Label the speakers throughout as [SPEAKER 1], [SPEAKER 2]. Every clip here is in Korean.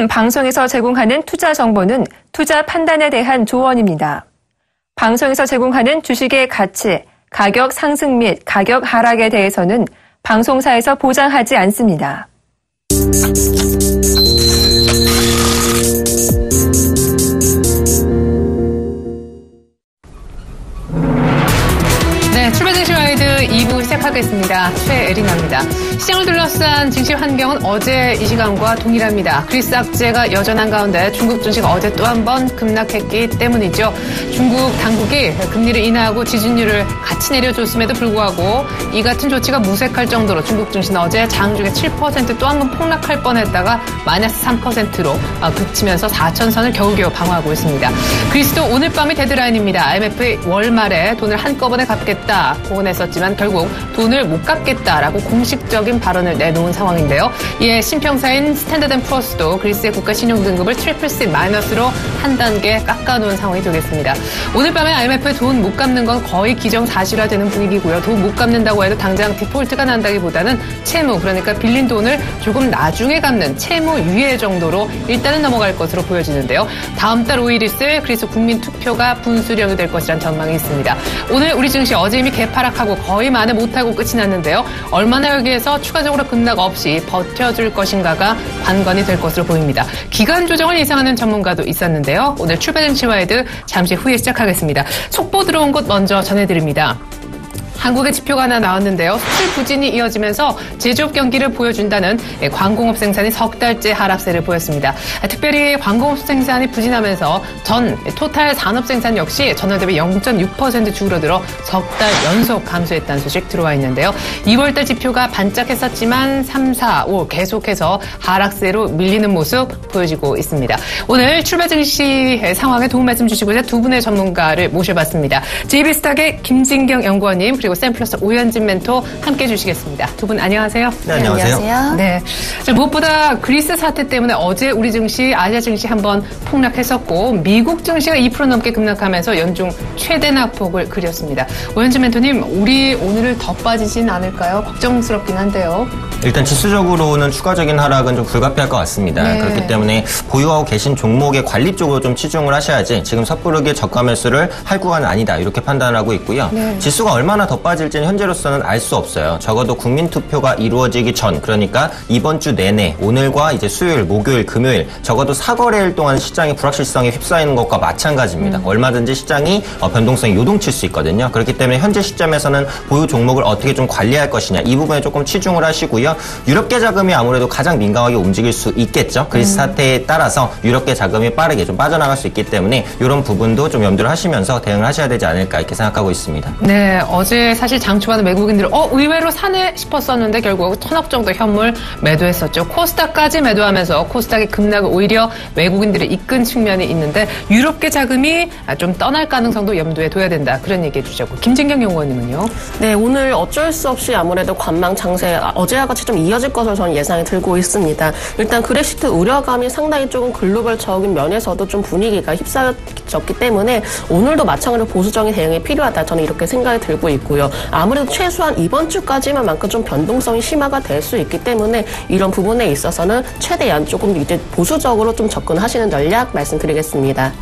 [SPEAKER 1] 지금 방송에서 제공하는 투자 정보는 투자 판단에 대한 조언입니다. 방송에서 제공하는 주식의 가치, 가격 상승 및 가격 하락에 대해서는 방송사에서 보장하지 않습니다.
[SPEAKER 2] 네, 출발 증시 와이드 2부 시작하겠습니다. 최애리나입니다. 시장을 둘러싼 증시 환경은 어제 이 시간과 동일합니다. 그리스 악재가 여전한 가운데 중국 증시가 어제 또 한 번 급락했기 때문이죠. 중국 당국이 금리를 인하하고 지준율을 같이 내려줬음에도 불구하고 이 같은 조치가 무색할 정도로 중국 증시는 어제 장중에 7% 또 한 번 폭락할 뻔했다가 마이너스 3%로 그치면서 4천선을 겨우겨우 방어하고 있습니다. 그리스도 오늘 밤이 데드라인입니다. IMF의 월말에 돈을 한꺼번에 갚겠다 공언했었지만 결국 돈을 못 갚겠다라고 공식적인 발언을 내놓은 상황인데요. 이에 신평사인 스탠더드앤푸어스도 그리스의 국가 신용 등급을 CCC 마이너스로 한 단계 깎아놓은 상황이 되겠습니다. 오늘 밤에 IMF의 돈 못 갚는 건 거의 기정사실화되는 분위기고요. 돈 못 갚는다고 해도 당장 디폴트가 난다기보다는 채무, 그러니까 빌린 돈을 조금 나중에 갚는 채무 유예 정도로 일단은 넘어갈 것으로 보여지는데요. 다음 달 5일 있을 그리스 국민투표가 분수령이 될 것이란 전망이 있습니다. 오늘 우리 증시 어제 이미 개파락하고 거의 만회 못하고 끝이 났는데요. 얼마나 여기에서 추가적으로 급락 없이 버텨줄 것인가가 관건이 될 것으로 보입니다. 기간 조정을 예상하는 전문가도 있었는데요. 오늘 출발 증시 와이드 잠시 후에 시작하겠습니다. 속보 들어온 곳 먼저 전해드립니다. 한국의 지표가 하나 나왔는데요. 수출 부진이 이어지면서 제조업 경기를 보여준다는 광공업 생산이 석 달째 하락세를 보였습니다. 특별히 광공업 생산이 부진하면서 전 토탈 산업 생산 역시 전월 대비 0.6% 줄어들어 석 달 연속 감소했다는 소식 들어와 있는데요. 2월달 지표가 반짝했었지만 3, 4, 5 계속해서 하락세로 밀리는 모습 보여지고 있습니다. 오늘 출발 증시 상황에 도움 말씀 주시고자 두 분의 전문가를 모셔봤습니다. JB스탁의 김진경 연구원님 그리고 샘플러스 오현진 멘토 함께 해주시겠습니다. 두 분 안녕하세요.
[SPEAKER 3] 네, 안녕하세요.
[SPEAKER 2] 네. 자, 무엇보다 그리스 사태 때문에 어제 우리 증시, 아시아 증시 한번 폭락했었고 미국 증시가 2% 넘게 급락하면서 연중 최대 낙폭을 그렸습니다. 오현진 멘토님, 우리 오늘을 더 빠지진 않을까요? 걱정스럽긴 한데요.
[SPEAKER 3] 일단 지수적으로는 추가적인 하락은 좀 불가피할 것 같습니다.
[SPEAKER 2] 네.
[SPEAKER 3] 그렇기 때문에 보유하고 계신 종목의 관리 쪽으로 좀 치중을 하셔야지 지금 섣부르게 저가 매수를 할 구간은 아니다 이렇게 판단을 하고 있고요.
[SPEAKER 2] 네.
[SPEAKER 3] 지수가 얼마나 더 빠질지는 현재로서는 알 수 없어요. 적어도 국민투표가 이루어지기 전, 그러니까 이번 주 내내 오늘과 이제 수요일, 목요일, 금요일 적어도 4거래일 동안 시장의 불확실성에 휩싸이는 것과 마찬가지입니다. 얼마든지 시장이 변동성이 요동칠 수 있거든요. 그렇기 때문에 현재 시점에서는 보유 종목을 어떻게 좀 관리할 것이냐 이 부분에 조금 치중을 하시고요. 유럽계 자금이 아무래도 가장 민감하게 움직일 수 있겠죠. 그리스 사태에 따라서 유럽계 자금이 빠르게 좀 빠져나갈 수 있기 때문에 이런 부분도 좀 염두를 하시면서 대응을 하셔야 되지 않을까 이렇게 생각하고 있습니다.
[SPEAKER 2] 네, 어제 사실 장초반에 외국인들은 의외로 사네 싶었었는데 결국 1,000억 정도 현물 매도했었죠. 코스닥까지 매도하면서 코스닥의 급락을 오히려 외국인들이 이끈 측면이 있는데 유럽계 자금이 좀 떠날 가능성도 염두에 둬야 된다. 그런 얘기해 주셨고 김진경 연구원님은요?
[SPEAKER 4] 네, 오늘 어쩔 수 없이 아무래도 관망 장세 어제와 같이 좀 이어질 것으로 저는 예상이 들고 있습니다. 일단 그렉시트 우려감이 상당히 조금 글로벌적인 면에서도 좀 분위기가 휩싸였기 때문에 오늘도 마찬가지로 보수적인 대응이 필요하다. 저는 이렇게 생각이 들고 있고요. 아무래도 최소한 이번 주까지만큼 좀 변동성이 심화가 될 수 있기 때문에 이런 부분에 있어서는 최대한 조금 이제 보수적으로 좀 접근하시는 전략 말씀드리겠습니다.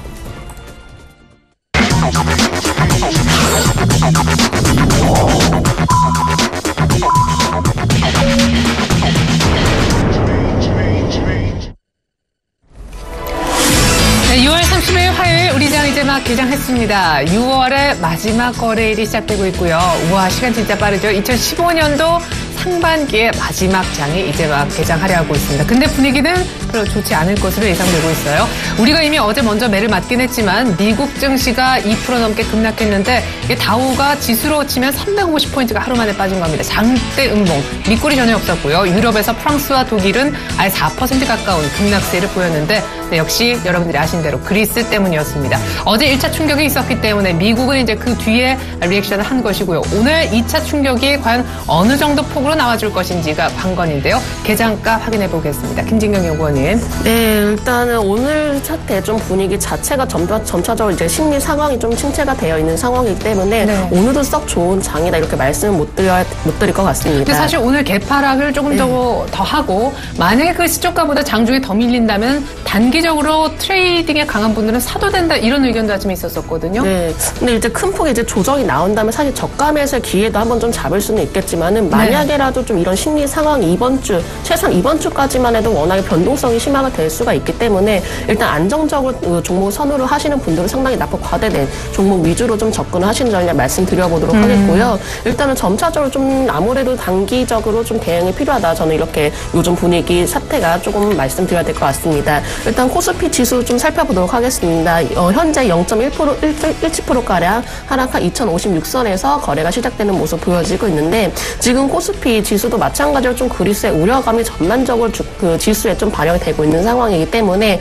[SPEAKER 2] 네, 6월 30일 화요일 우리 장 이제 막 개장했습니다. 6월의 마지막 거래일이 시작되고 있고요. 우와, 시간 진짜 빠르죠. 2015년도 상반기의 마지막 장이 이제 막 개장하려 하고 있습니다. 근데 분위기는 별로 좋지 않을 것으로 예상되고 있어요. 우리가 이미 어제 먼저 매를 맞긴 했지만 미국 증시가 2% 넘게 급락했는데 이게 다우가 지수로 치면 350포인트가 하루 만에 빠진 겁니다. 장대 음봉, 밑골이 전혀 없었고요. 유럽에서 프랑스와 독일은 아예 4% 가까운 급락세를 보였는데 네, 역시 여러분들이 아신 대로 그리스 때문이었습니다. 어제 1차 충격이 있었기 때문에 미국은 이제 그 뒤에 리액션을 한 것이고요. 오늘 2차 충격이 과연 어느 정도 폭으로 앞으로 나와줄 것인지가 관건인데요. 개장가 확인해 보겠습니다. 김진경 연구원님.
[SPEAKER 4] 네, 일단은 오늘 차트 좀 분위기 자체가 점차적으로 이제 심리 상황이 좀 침체가 되어 있는 상황이기 때문에
[SPEAKER 2] 네.
[SPEAKER 4] 오늘도 썩 좋은 장이다 이렇게 말씀을 못 드릴 것 같습니다.
[SPEAKER 2] 근데 사실 오늘 개파락을 조금 더 하고 만약에 그 시초가보다 장중에 더 밀린다면 단기적으로 트레이딩에 강한 분들은 사도 된다 이런 의견도 아침 있었었거든요.
[SPEAKER 4] 네. 근데 이제 큰 폭의 이제 조정이 나온다면 사실 저가 매수의 기회도 한번 좀 잡을 수는 있겠지만은 만약에라도 좀 이런 심리 상황이 이번 주 최소한 이번 주까지만 해도 워낙에 변동성이 심화가 될 수가 있기 때문에 일단 안정적으로 종목 선호를 하시는 분들은 상당히 낙폭 과대된 종목 위주로 좀 접근을 하시는 전략 말씀드려보도록 하겠고요. 일단은 점차적으로 좀 아무래도 단기적으로 좀 대응이 필요하다. 저는 이렇게 요즘 분위기 사태가 조금 말씀드려야 될 것 같습니다. 일단 코스피 지수 좀 살펴보도록 하겠습니다. 현재 0.17%가량 하락한 2056선에서 거래가 시작되는 모습 보여지고 있는데 지금 코스피 지수도 마찬가지로 좀 그리스의 우려감이 전반적으로 그 지수에 좀 반영이 되고 있는 상황이기 때문에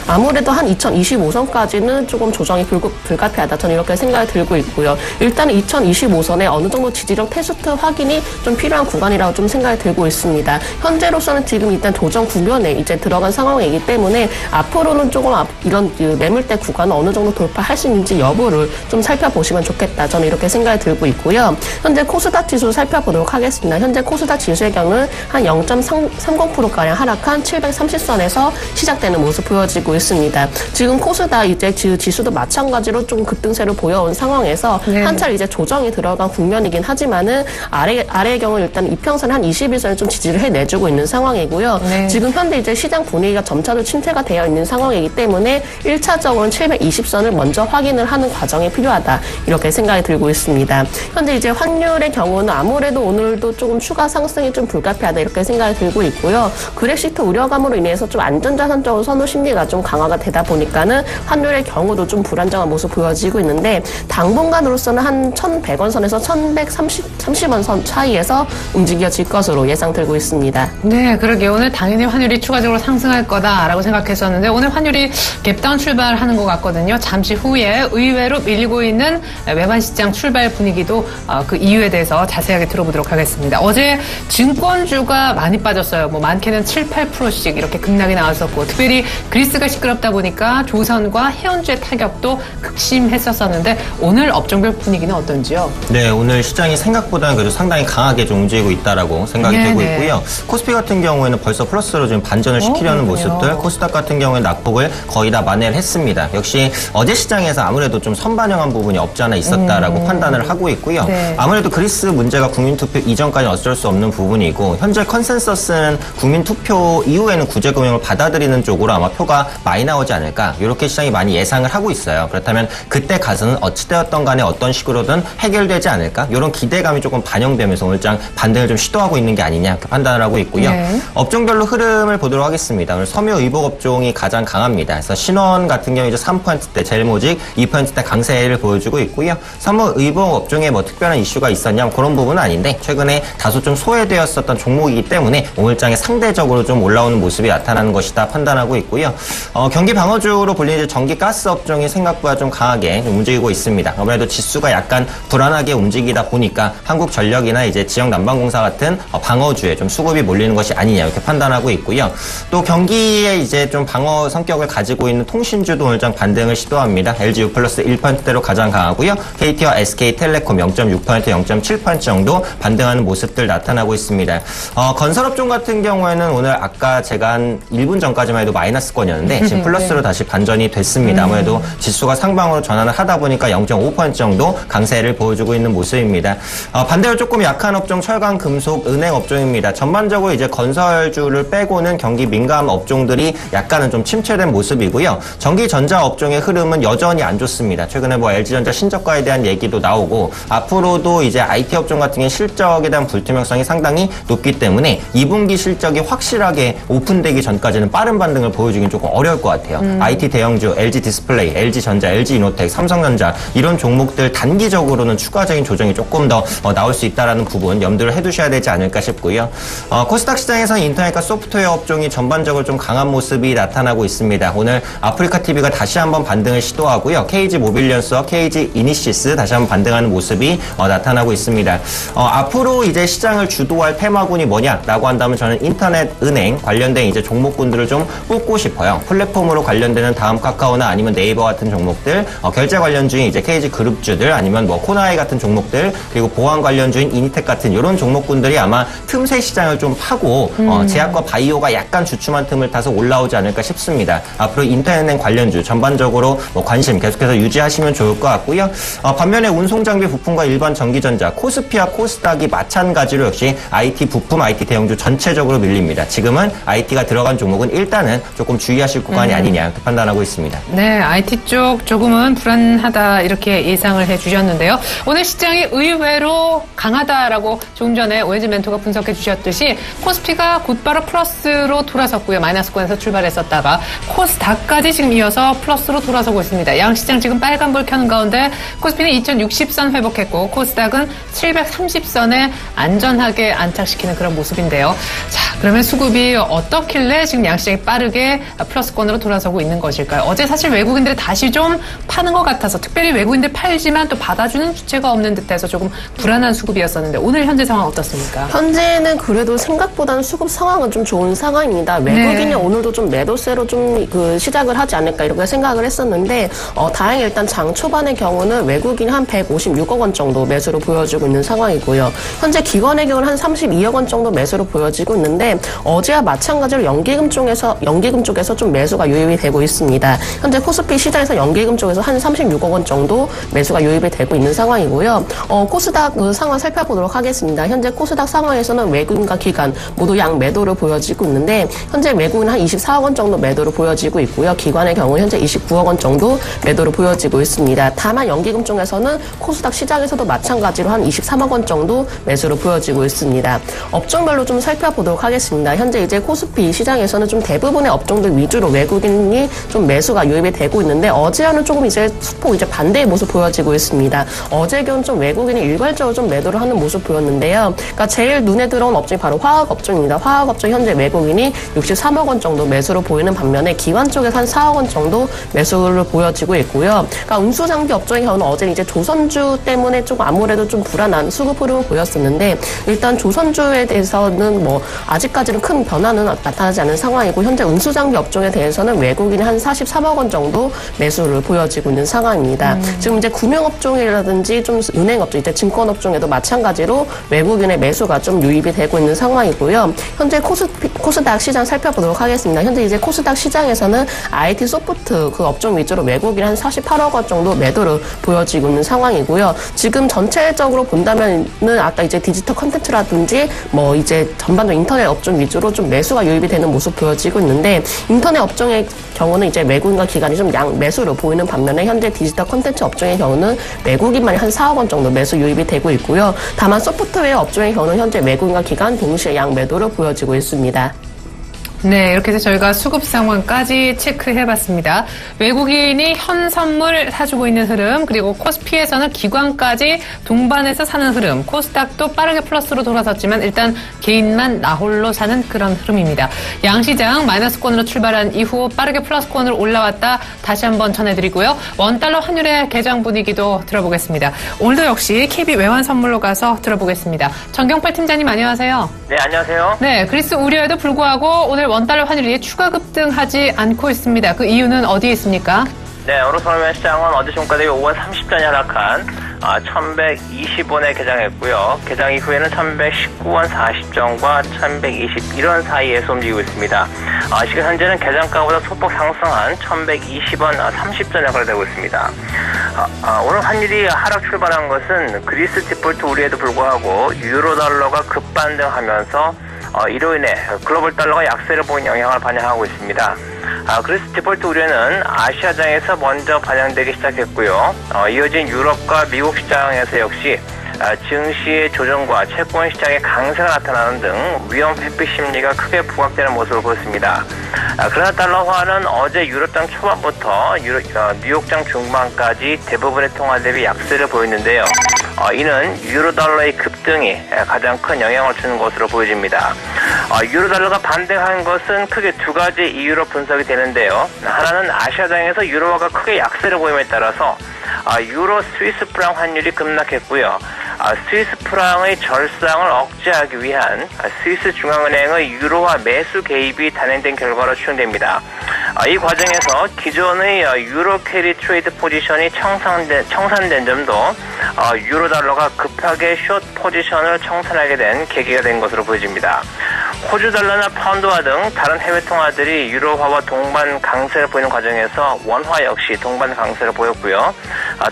[SPEAKER 4] 아무래도 한 2025선까지는 조금 조정이 불가피하다. 저는 이렇게 생각이 들고 있고요. 일단 2025선에 어느 정도 지지력 테스트 확인이 좀 필요한 구간이라고 좀 생각이 들고 있습니다. 현재로서는 지금 일단 조정 구간에 이제 들어간 상황이기 때문에 앞으로는 조금 이런 매물대 구간을 어느 정도 돌파할 수 있는지 여부를 좀 살펴보시면 좋겠다. 저는 이렇게 생각이 들고 있고요. 현재 코스닥 지수 살펴보도록 하겠습니다. 현재 코스닥 지수의 경우는 한 0.30%가량 하락한 730선에서 시작되는 모습 보여지고 있습니다. 지금 코스닥 이제 지수도 마찬가지로 좀 급등세를 보여온 상황에서 한 차례 이제 조정이 들어간 국면이긴 하지만은 아래의 경우 일단 이평선 한 21선을 좀 지지를 해내주고 있는 상황이고요. 지금 현재 이제 시장 분위기가 점차로 침체가 되어 있는 상황이기 때문에 1차적으로는 720선을 먼저 확인을 하는 과정이 필요하다. 이렇게 생각이 들고 있습니다. 현재 이제 환율의 경우는 아무래도 오늘도 조금 추가 상승이 좀 불가피하다. 이렇게 생각이 들고 있고요. 그렉시트 우려감으로 인해서 좀 안전자산 쪽으로 선호 심리가 좀 강화가 되다 보니까는 환율의 경우도 좀 불안정한 모습 보여지고 있는데 당분간으로서는 한 1,100원 선에서 1,130원 선 차이에서 움직여질 것으로 예상되고 있습니다.
[SPEAKER 2] 네, 그러게 오늘 당연히 환율이 추가적으로 상승할 거다라고 생각했었는데 오늘 환율이 갭다운 출발하는 것 같거든요. 잠시 후에 의외로 밀리고 있는 외환 시장 출발 분위기도 그 이유에 대해서 자세하게 들어보도록 하겠습니다. 어제 증권주가 많이 빠졌어요. 뭐 많게는 7, 8%씩 이렇게 급락이 나왔었고 특별히 그리스가 시끄럽다 보니까 조선과 해운주의 타격도 극심했었었는데 오늘 업종별 분위기는 어떤지요?
[SPEAKER 3] 네, 오늘 시장이 생각보다는 그래도 상당히 강하게 좀 움직이고 있다라고 생각이 되고 있고요. 코스피 같은 경우에는 벌써 플러스로 지금 반전을 시키려는 모습들, 코스닥 같은 경우에는 낙폭을 거의 다 만회를 했습니다. 역시 어제 시장에서 아무래도 좀 선반영한 부분이 없지 않아 있었다라고 판단을 하고 있고요. 아무래도 그리스 문제가 국민투표 이전까지 어쩔 수 없는 부분이고 현재 컨센서스는 국민투표 이후에는 구제금융을 받아들이는 쪽으로 아마 표가 많이 나오지 않을까 이렇게 시장이 많이 예상을 하고 있어요. 그렇다면 그때 가서는 어찌되었던 간에 어떤 식으로든 해결되지 않을까 이런 기대감이 조금 반영되면서 오늘장 반등을 좀 시도하고 있는 게 아니냐 이렇게 판단을 하고 있고요. 업종별로 흐름을 보도록 하겠습니다. 오늘 섬유 의복 업종이 가장 강합니다. 그래서 신원 같은 경우 이제 3%대, 젤모직 2%대 강세를 보여주고 있고요. 섬유 의복 업종에 뭐 특별한 이슈가 있었냐 그런 부분은 아닌데 최근에 다소 좀 소외되었었던 종목이기 때문에 오늘장에 상대적으로 좀 올라오는 모습이 나타나는 것이다 판단하고 있고요. 경기 방어주로 불리는 이제 전기 가스 업종이 생각보다 좀 강하게 움직이고 있습니다. 아무래도 지수가 약간 불안하게 움직이다 보니까 한국전력이나 이제 지역난방공사 같은 방어주에 좀 수급이 몰리는 것이 아니냐 이렇게 판단하고 있고요. 또 경기에 이제 좀 방어 성격을 가지고 있는 통신주도 오늘장 반등을 시도합니다. LG U 플러스 1%대로 가장 강하고요. KT와 SK텔레콤 0.6%, 0.7% 정도 반등하는 모습들 나타나고 있습니다. 건설업종 같은 경우에는 오늘 아까 제가 한 1분 전까지만 해도 마이너스권이었는데 지금 플러스로 다시 반전이 됐습니다. 아무래도 지수가 상방으로 전환을 하다 보니까 0.5% 정도 강세를 보여주고 있는 모습입니다. 반대로 조금 약한 업종 철강, 금속, 은행 업종입니다. 전반적으로 이제 건설주를 빼고는 경기 민감 업종들이 약간은 좀 침체된 모습이고요. 전기 전자 업종의 흐름은 여전히 안 좋습니다. 최근에 뭐 LG전자 신저가에 대한 얘기도 나오고 앞으로도 이제 IT 업종 같은 게 실적에 대한 불투명성이 상당히 높기 때문에 2분기 실적이 확실하게 오픈되기 전까지는 빠른 반등을 보여주긴 조금 어려울 것 같아요. IT 대형주, LG 디스플레이, LG전자, LG이노텍, 삼성전자 이런 종목들 단기적으로는 추가적인 조정이 조금 더 나올 수 있다는 부분 염두를 해두셔야 되지 않을까 싶고요. 코스닥 시장에서는 인터넷과 소프트웨어 업종이 전반적으로 좀 강한 모습이 나타나고 있습니다. 오늘 아프리카TV가 다시 한번 반등을 시도하고요. KG모빌리언스와 KG이니시스 다시 한번 반등하는 모습이 나타나고 있습니다. 앞으로 이제 시장을 주도할 테마군이 뭐냐라고 한다면 저는 인터넷 은행 관련된 이제 종목군들을 좀 뽑고 싶어요. 플랫폼으로 관련되는 다음 카카오나 아니면 네이버 같은 종목들, 결제 관련주인 이제 KG 그룹주들, 아니면 뭐 코나이 같은 종목들, 그리고 보안 관련주인 이니텍 같은 이런 종목군들이 아마 틈새 시장을 좀 파고 제약과 바이오가 약간 주춤한 틈을 타서 올라오지 않을까 싶습니다. 앞으로 인터넷 관련주 전반적으로 뭐 관심 계속해서 유지하시면 좋을 것 같고요. 반면에 운송장비 부품과 일반 전기전자, 코스피와 코스닥이 마찬가지로 역시 IT 부품, IT 대형주 전체적으로 밀립니다. 지금은 IT가 들어간 종목은 일단은 조금 주의하실 구간이 아니냐 이렇게 판단하고 있습니다.
[SPEAKER 2] 네, IT 쪽 조금은 불안하다 이렇게 예상을 해주셨는데요. 오늘 시장이 의외로 강하다라고 조금 전에 오해지 멘토가 분석해 주셨듯이 코스피가 곧바로 플러스로 돌아섰고요. 마이너스권에서 출발했었다가 코스닥까지 지금 이어서 플러스로 돌아서고 있습니다. 양시장 지금 빨간불 켜는 가운데 코스피는 2060선 회복했고 코스닥은 730선에 안전하게 안착시키는 그런 모습인데요. 자, 그러면 수급이 어떻길래 지금 양시장이 빠르게 플러스권으로 돌아서고 있는 것일까요? 어제 사실 외국인들이 다시 좀 파는 것 같아서 특별히 외국인들 팔지만 또 받아주는 주체가 없는 듯해서 조금 불안한 수급이었었는데 오늘 현재 상황 어떻습니까?
[SPEAKER 4] 현재는 그래도 생각보다는 수급 상황은 좀 좋은 상황입니다. 외국인이
[SPEAKER 2] 네.
[SPEAKER 4] 오늘도 좀 매도세로 좀 시작을 하지 않을까 이렇게 생각을 했었는데 다행히 일단 장 초반의 경우는 외국인이 한 156억 원 정도 매수로 보여지고 있는 상황이고요. 현재 기관의 경우는 한 32억 원 정도 매수로 보여지고 있는데 어제와 마찬가지로 연기금 쪽에서 좀 매수가 유입이 되고 있습니다. 현재 코스피 시장에서 연기금 쪽에서 한 36억 원 정도 매수가 유입이 되고 있는 상황이고요. 코스닥 상황 살펴보도록 하겠습니다. 현재 코스닥 상황에서는 외국인과 기관 모두 양 매도를 보여지고 있는데 현재 외국인 한 24억 원 정도 매도로 보여지고 있고요. 기관의 경우 현재 29억 원 정도 매도로 보여지고 있습니다. 다만 연기금 쪽에서는 코스닥 시장에서도 마찬가지로 한 23억 원 정도 매수로 보여지고 있습니다. 업종별로 좀 살펴보도록 하겠습니다. 현재 이제 코스피 시장에서는 좀 대부분의 업종들 위주로 외국인이 좀 매수가 유입이 되고 있는데 어제와는 조금 이제 수폭 이제 반대의 모습 보여지고 있습니다. 어제 경우는 좀 외국인이 일괄적으로 좀 매도를 하는 모습 보였는데요. 그러니까 제일 눈에 들어온 업종이 바로 화학 업종입니다. 화학 업종 현재 외국인이 63억 원 정도 매수로 보이는 반면에 기관 쪽에서 한 4억 원 정도 매수를 보여지고 있고요. 그러니까 운수장비 업종의 경우는 어제는 이제 조선주 때문에 좀 아무래도 좀 불안한 수급 흐름을 보였었는데 일단 조선주에 대해서는 뭐 아직까지는 큰 변화는 나타나지 않은 상황이고 현재 운수장비 업종에 대해서는 외국인이 한 43억 원 정도 매수를 보여지고 있는 상황입니다. 지금 이제 금융업종이라든지 좀 은행업종, 이제 증권업종에도 마찬가지로 외국인의 매수가 좀 유입이 되고 있는 상황이고요. 현재 코스닥 시장 살펴보도록 하겠습니다. 현재 이제 코스닥 시장에서는 IT 소프트 그 업종 위주로 외국인 한 48억 원 정도 매도를 보여지고 있는 상황이고요. 지금 전체적으로 본다면은 아까 이제 디지털 콘텐츠라든지 뭐 이제 전반적으로 인터넷 업종 위주로 좀 매수가 유입이 되는 모습 보여지고 있는데 인터넷 업종의 경우는 이제 외국인과 기관이 좀 양 매수로 보이는 반면에 현재 디지털 콘텐츠 업종의 경우는 외국인만이 한 4억 원 정도 매수 유입이 되고 있고요. 다만 소프트웨어 업종의 경우는 현재 외국인과 기관 동시에 양 매도로 보여지고 있습니다.
[SPEAKER 2] 네, 이렇게 해서 저희가 수급 상황까지 체크해봤습니다. 외국인이 현 선물 사주고 있는 흐름, 그리고 코스피에서는 기관까지 동반해서 사는 흐름, 코스닥도 빠르게 플러스로 돌아섰지만 일단 개인만 나홀로 사는 그런 흐름입니다. 양시장 마이너스권으로 출발한 이후 빠르게 플러스권으로 올라왔다 다시 한번 전해드리고요. 원달러 환율의 개장 분위기도 들어보겠습니다. 오늘도 역시 KB 외환 선물로 가서 들어보겠습니다. 정경팔 팀장님 안녕하세요.
[SPEAKER 5] 네, 안녕하세요.
[SPEAKER 2] 네, 그리스 우려에도 불구하고 오늘 원달러 환율이 추가 급등하지 않고 있습니다. 그 이유는 어디에 있습니까?
[SPEAKER 5] 네, 오르소노면 시장은 어제 종가 대비 5원 30전이 하락한 1120원에 개장했고요. 개장 이후에는 1119원 40전과 1121원 사이에서 움직이고 있습니다. 지금 현재는 개장가보다 소폭 상승한 1120원 30전에 거래되고 있습니다. 오늘 환율이 하락 출발한 것은 그리스 디폴트 우려에도 불구하고 유로달러가 급반등하면서 이로 인해 글로벌 달러가 약세를 보인 영향을 반영하고 있습니다. 그리스 디폴트 우려는 아시아장에서 먼저 반영되기 시작했고요. 이어진 유럽과 미국 시장에서 역시 증시의 조정과 채권 시장의 강세가 나타나는 등 위험 회피 심리가 크게 부각되는 모습을 보였습니다. 그러나 달러화는 어제 유럽장 초반부터 뉴욕장 중반까지 대부분의 통화 대비 약세를 보였는데요. 이는 유로달러의 급등이 가장 큰 영향을 주는 것으로 보여집니다. 유로달러가 반등한 것은 크게 두 가지 이유로 분석이 되는데요. 하나는 아시아장에서 유로화가 크게 약세를 보임에 따라서 유로 스위스 프랑 환율이 급락했고요. 스위스 프랑의 절상을 억제하기 위한 스위스 중앙은행의 유로화 매수 개입이 단행된 결과로 추정됩니다. 이 과정에서 기존의 유로 캐리 트레이드 포지션이 청산된 점도 유로 달러가 급하게 숏 포지션을 청산하게 된 계기가 된 것으로 보여집니다. 호주 달러나 파운드화 등 다른 해외 통화들이 유로화와 동반 강세를 보이는 과정에서 원화 역시 동반 강세를 보였고요.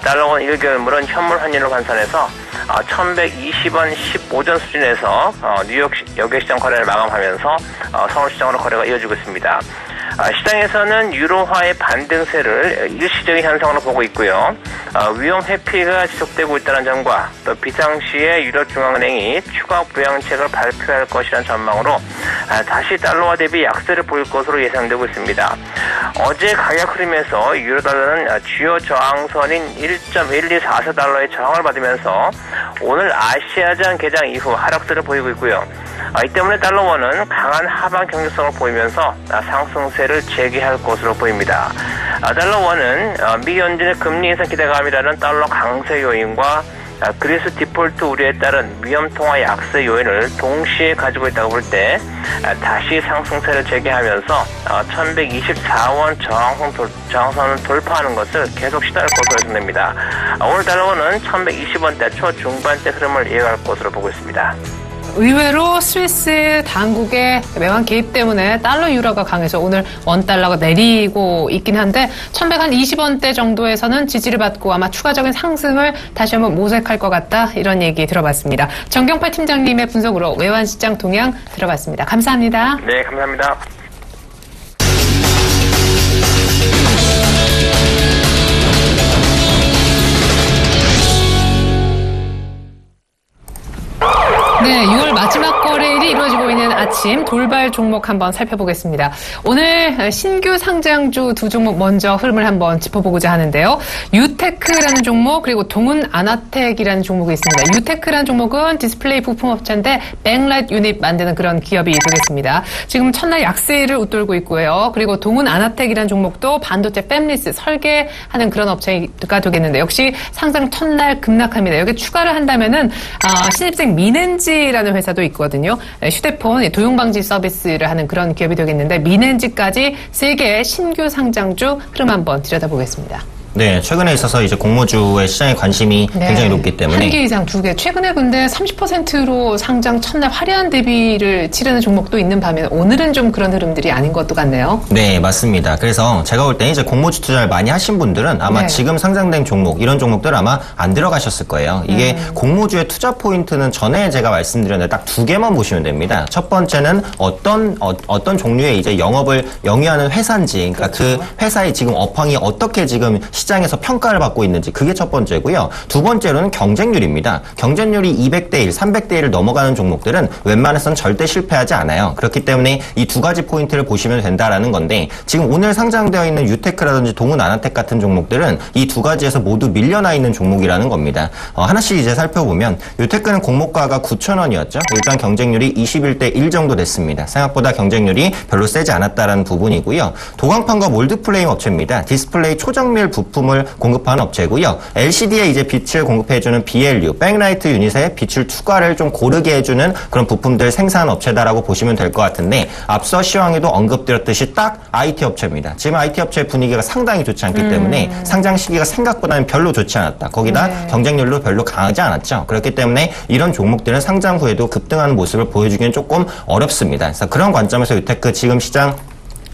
[SPEAKER 5] 달러원 1개월물은 현물 환율로 환산해서 1120원 15전 수준에서 뉴욕 여객시장 거래를 마감하면서 서울시장으로 거래가 이어지고 있습니다. 시장에서는 유로화의 반등세를 일시적인 현상으로 보고 있고요. 위험 회피가 지속되고 있다는 점과 또 비상시에 유럽중앙은행이 추가 부양책을 발표할 것이라는 전망으로 다시 달러화 대비 약세를 보일 것으로 예상되고 있습니다. 어제 가격 흐름에서 유로달러는 주요 저항선인 1.1244달러의 저항을 받으면서 오늘 아시아장 개장 이후 하락세를 보이고 있고요. 이 때문에 달러원은 강한 하방 경직성을 보이면서 상승세를 재개할 것으로 보입니다. 달러원은 미 연준의 금리 인상 기대감이라는 달러 강세 요인과 그리스 디폴트 우려에 따른 위험 통화 약세 요인을 동시에 가지고 있다고 볼 때 다시 상승세를 재개하면서 1124원 저항선을 돌파하는 것을 계속 시도할 것으로 예상됩니다. 오늘 달러원은 1120원대 초중반대 흐름을 이어갈 것으로 보고 있습니다.
[SPEAKER 2] 의외로 스위스 당국의 외환 개입 때문에 달러 유로가 강해서 오늘 원달러가 내리고 있긴 한데 1120원대 정도에서는 지지를 받고 아마 추가적인 상승을 다시 한번 모색할 것 같다, 이런 얘기 들어봤습니다. 정경팔 팀장님의 분석으로 외환시장 동향 들어봤습니다. 감사합니다.
[SPEAKER 5] 네, 감사합니다.
[SPEAKER 2] 네, 6월 마지막 거래일이 이루어지고 있는 아침 돌발 종목 한번 살펴보겠습니다. 오늘 신규 상장주 두 종목 먼저 흐름을 한번 짚어보고자 하는데요. 유테크라는 종목, 그리고 동훈 아나텍이라는 종목이 있습니다. 유테크라는 종목은 디스플레이 부품업체인데 백라이트 유닛 만드는 그런 기업이 되겠습니다. 지금 첫날 약세를 웃돌고 있고요. 그리고 동훈 아나텍이라는 종목도 반도체 팹리스 설계하는 그런 업체가 되겠는데 역시 상장 첫날 급락합니다. 여기 추가를 한다면은 신입생 미넨지라는 회사도 있거든요. 휴대폰 도용 방지 서비스를 하는 그런 기업이 되겠는데 미넨지까지 3개의 신규 상장주 흐름 한번 들여다보겠습니다.
[SPEAKER 3] 네, 최근에 있어서 이제 공모주의 시장에 관심이 굉장히 높기 때문에
[SPEAKER 2] 1개 이상 2개. 최근에 근데 30%로 상장 첫날 화려한 대비를 치르는 종목도 있는 반면 오늘은 좀 그런 흐름들이 아닌 것도 같네요.
[SPEAKER 3] 네, 맞습니다. 그래서 제가 볼 때는 이제 공모주 투자를 많이 하신 분들은 아마 지금 상장된 종목, 이런 종목들 아마 안 들어가셨을 거예요. 이게 공모주의 투자 포인트는 전에 제가 말씀드렸는데 딱 2개만 보시면 됩니다. 첫 번째는 어떤 종류의 이제 영업을 영위하는 회사인지, 그러니까 그 회사의 지금 업황이 어떻게 지금 시장에서 평가를 받고 있는지, 그게 첫 번째고요. 두 번째로는 경쟁률입니다. 경쟁률이 200대 1, 300대 1을 넘어가는 종목들은 웬만해서는 절대 실패하지 않아요. 그렇기 때문에 이 두 가지 포인트를 보시면 된다라는 건데, 지금 오늘 상장되어 있는 유테크라든지 동훈 아나텍 같은 종목들은 이 두 가지에서 모두 밀려나 있는 종목이라는 겁니다. 하나씩 이제 살펴보면 유테크는 공모가가 9,000원이었죠. 일단 경쟁률이 21대 1 정도 됐습니다. 생각보다 경쟁률이 별로 세지 않았다라는 부분이고요. 도광판과 몰드플레임 업체입니다. 디스플레이 초정밀 부품을 공급하는 업체고요. LCD에 이제 빛을 공급해주는 BLU, 백라이트 유닛에 빛을 투과를 좀 고르게 해주는 그런 부품들 생산 업체다라고 보시면 될 것 같은데, 앞서 시황에도 언급드렸듯이 딱 IT 업체입니다. 지금 IT 업체의 분위기가 상당히 좋지 않기 때문에 상장 시기가 생각보다는 별로 좋지 않았다. 거기다 경쟁률도 별로 강하지 않았죠. 그렇기 때문에 이런 종목들은 상장 후에도 급등하는 모습을 보여주기는 조금 어렵습니다. 그래서 그런 관점에서 유테크 지금 시장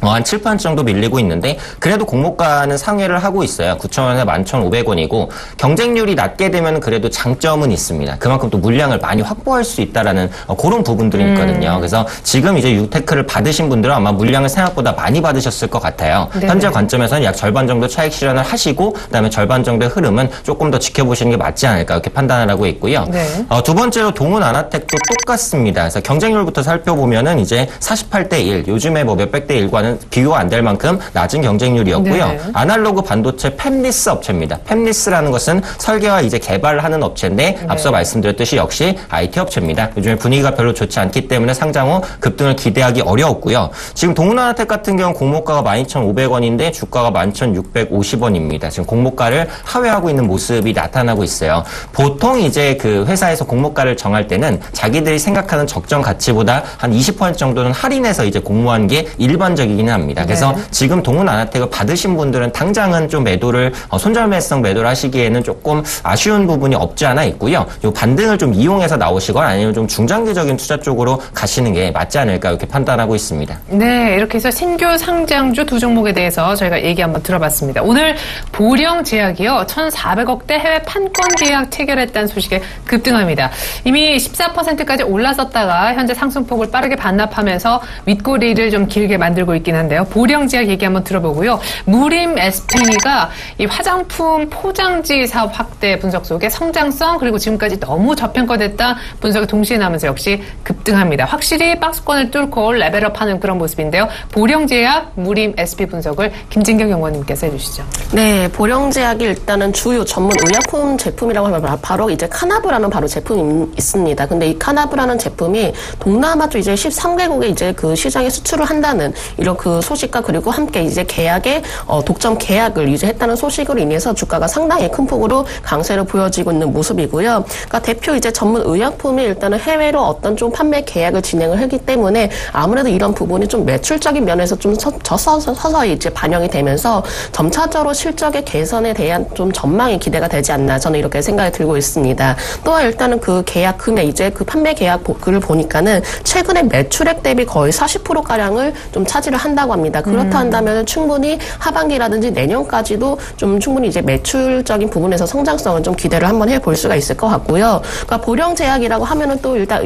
[SPEAKER 3] 한 7% 정도 밀리고 있는데, 그래도 공모가는 상회를 하고 있어요. 9,000원에 11,500원이고 경쟁률이 낮게 되면 그래도 장점은 있습니다. 그만큼 또 물량을 많이 확보할 수 있다라는 그런 부분들이 있거든요. 그래서 지금 이제 유테크를 받으신 분들은 아마 물량을 생각보다 많이 받으셨을 것 같아요. 네네. 현재 관점에서는 약 절반 정도 차익 실현을 하시고 그다음에 절반 정도의 흐름은 조금 더 지켜보시는 게 맞지 않을까, 이렇게 판단을 하고 있고요. 네. 두 번째로 동훈 아나텍도 똑같습니다. 그래서 경쟁률부터 살펴보면은 이제 48대 1, 요즘에 뭐 몇백 대 1과는 비교가 안 될 만큼 낮은 경쟁률이었고요.
[SPEAKER 2] 네.
[SPEAKER 3] 아날로그 반도체 팹리스 업체입니다. 팹리스라는 것은 설계와 이제 개발을 하는 업체인데 앞서 말씀드렸듯이 역시 IT 업체입니다. 요즘에 분위기가 별로 좋지 않기 때문에 상장 후 급등을 기대하기 어려웠고요. 지금 동문하나텍 같은 경우는 공모가가 12,500원인데 주가가 11,650원입니다. 지금 공모가를 하회하고 있는 모습이 나타나고 있어요. 보통 이제 그 회사에서 공모가를 정할 때는 자기들이 생각하는 적정 가치보다 한 20% 정도는 할인해서 이제 공모하는 게 일반적이긴 합니다. 그래서 지금 동문아나텍을 받으신 분들은 당장은 좀 매도를 손절매성 매도를 하시기에는 조금 아쉬운 부분이 없지 않아 있고요. 이 반등을 좀 이용해서 나오시거나 아니면 좀 중장기적인 투자 쪽으로 가시는 게 맞지 않을까 이렇게 판단하고 있습니다.
[SPEAKER 2] 네, 이렇게 해서 신규 상장주 두 종목에 대해서 저희가 얘기 한번 들어봤습니다. 오늘 보령제약이요, 1,400억대 해외 판권 계약 체결했다는 소식에 급등합니다. 이미 14%까지 올랐었다가 현재 상승폭을 빠르게 반납하면서 윗꼬리를 좀 길게 만들고 있긴 한데요. 보령제약 얘기 한번 들어보고요. 무림 SP가 이 화장품 포장지 사업 확대 분석 속에 성장성 그리고 지금까지 너무 저평가됐다 분석이 동시에 나오면서 역시 급등합니다. 확실히 박스권을 뚫고 레벨업하는 그런 모습인데요. 보령제약, 무림 SP 분석을 김진경 연구원님께서 해주시죠.
[SPEAKER 4] 네, 보령제약이 일단은 주요 전문 의약품 제품이라고 하면 바로 이제 카나브라는 바로 제품이 있습니다. 근데 이 카나브라는 제품이 동남아 쪽 이제 13개국에 이제 그 시장에 수출을 한다는 이런 그 소식과 그리고 함께 이제 계약의 독점 계약을 유지했다는 소식으로 인해서 주가가 상당히 큰 폭으로 강세를 보여지고 있는 모습이고요. 그러니까 대표 이제 전문 의약품이 일단은 해외로 어떤 좀 판매 계약을 진행을 했기 때문에 아무래도 이런 부분이 좀 매출적인 면에서 좀 서서히 이제 반영이 되면서 점차적으로 실적의 개선에 대한 좀 전망이 기대가 되지 않나 저는 이렇게 생각이 들고 있습니다. 또한 일단은 그 계약 금액 이제 그 판매 계약을 보니까는 최근에 매출액 대비 거의 40%가량을 좀 차지를 한다고 합니다. 그렇다 한다면 충분히 하반기라든지 내년까지도 좀 충분히 이제 매출적인 부분에서 성장성을 좀 기대를 한번 해볼 수가 있을 것 같고요. 그러니까 보령제약이라고 하면은 또 일단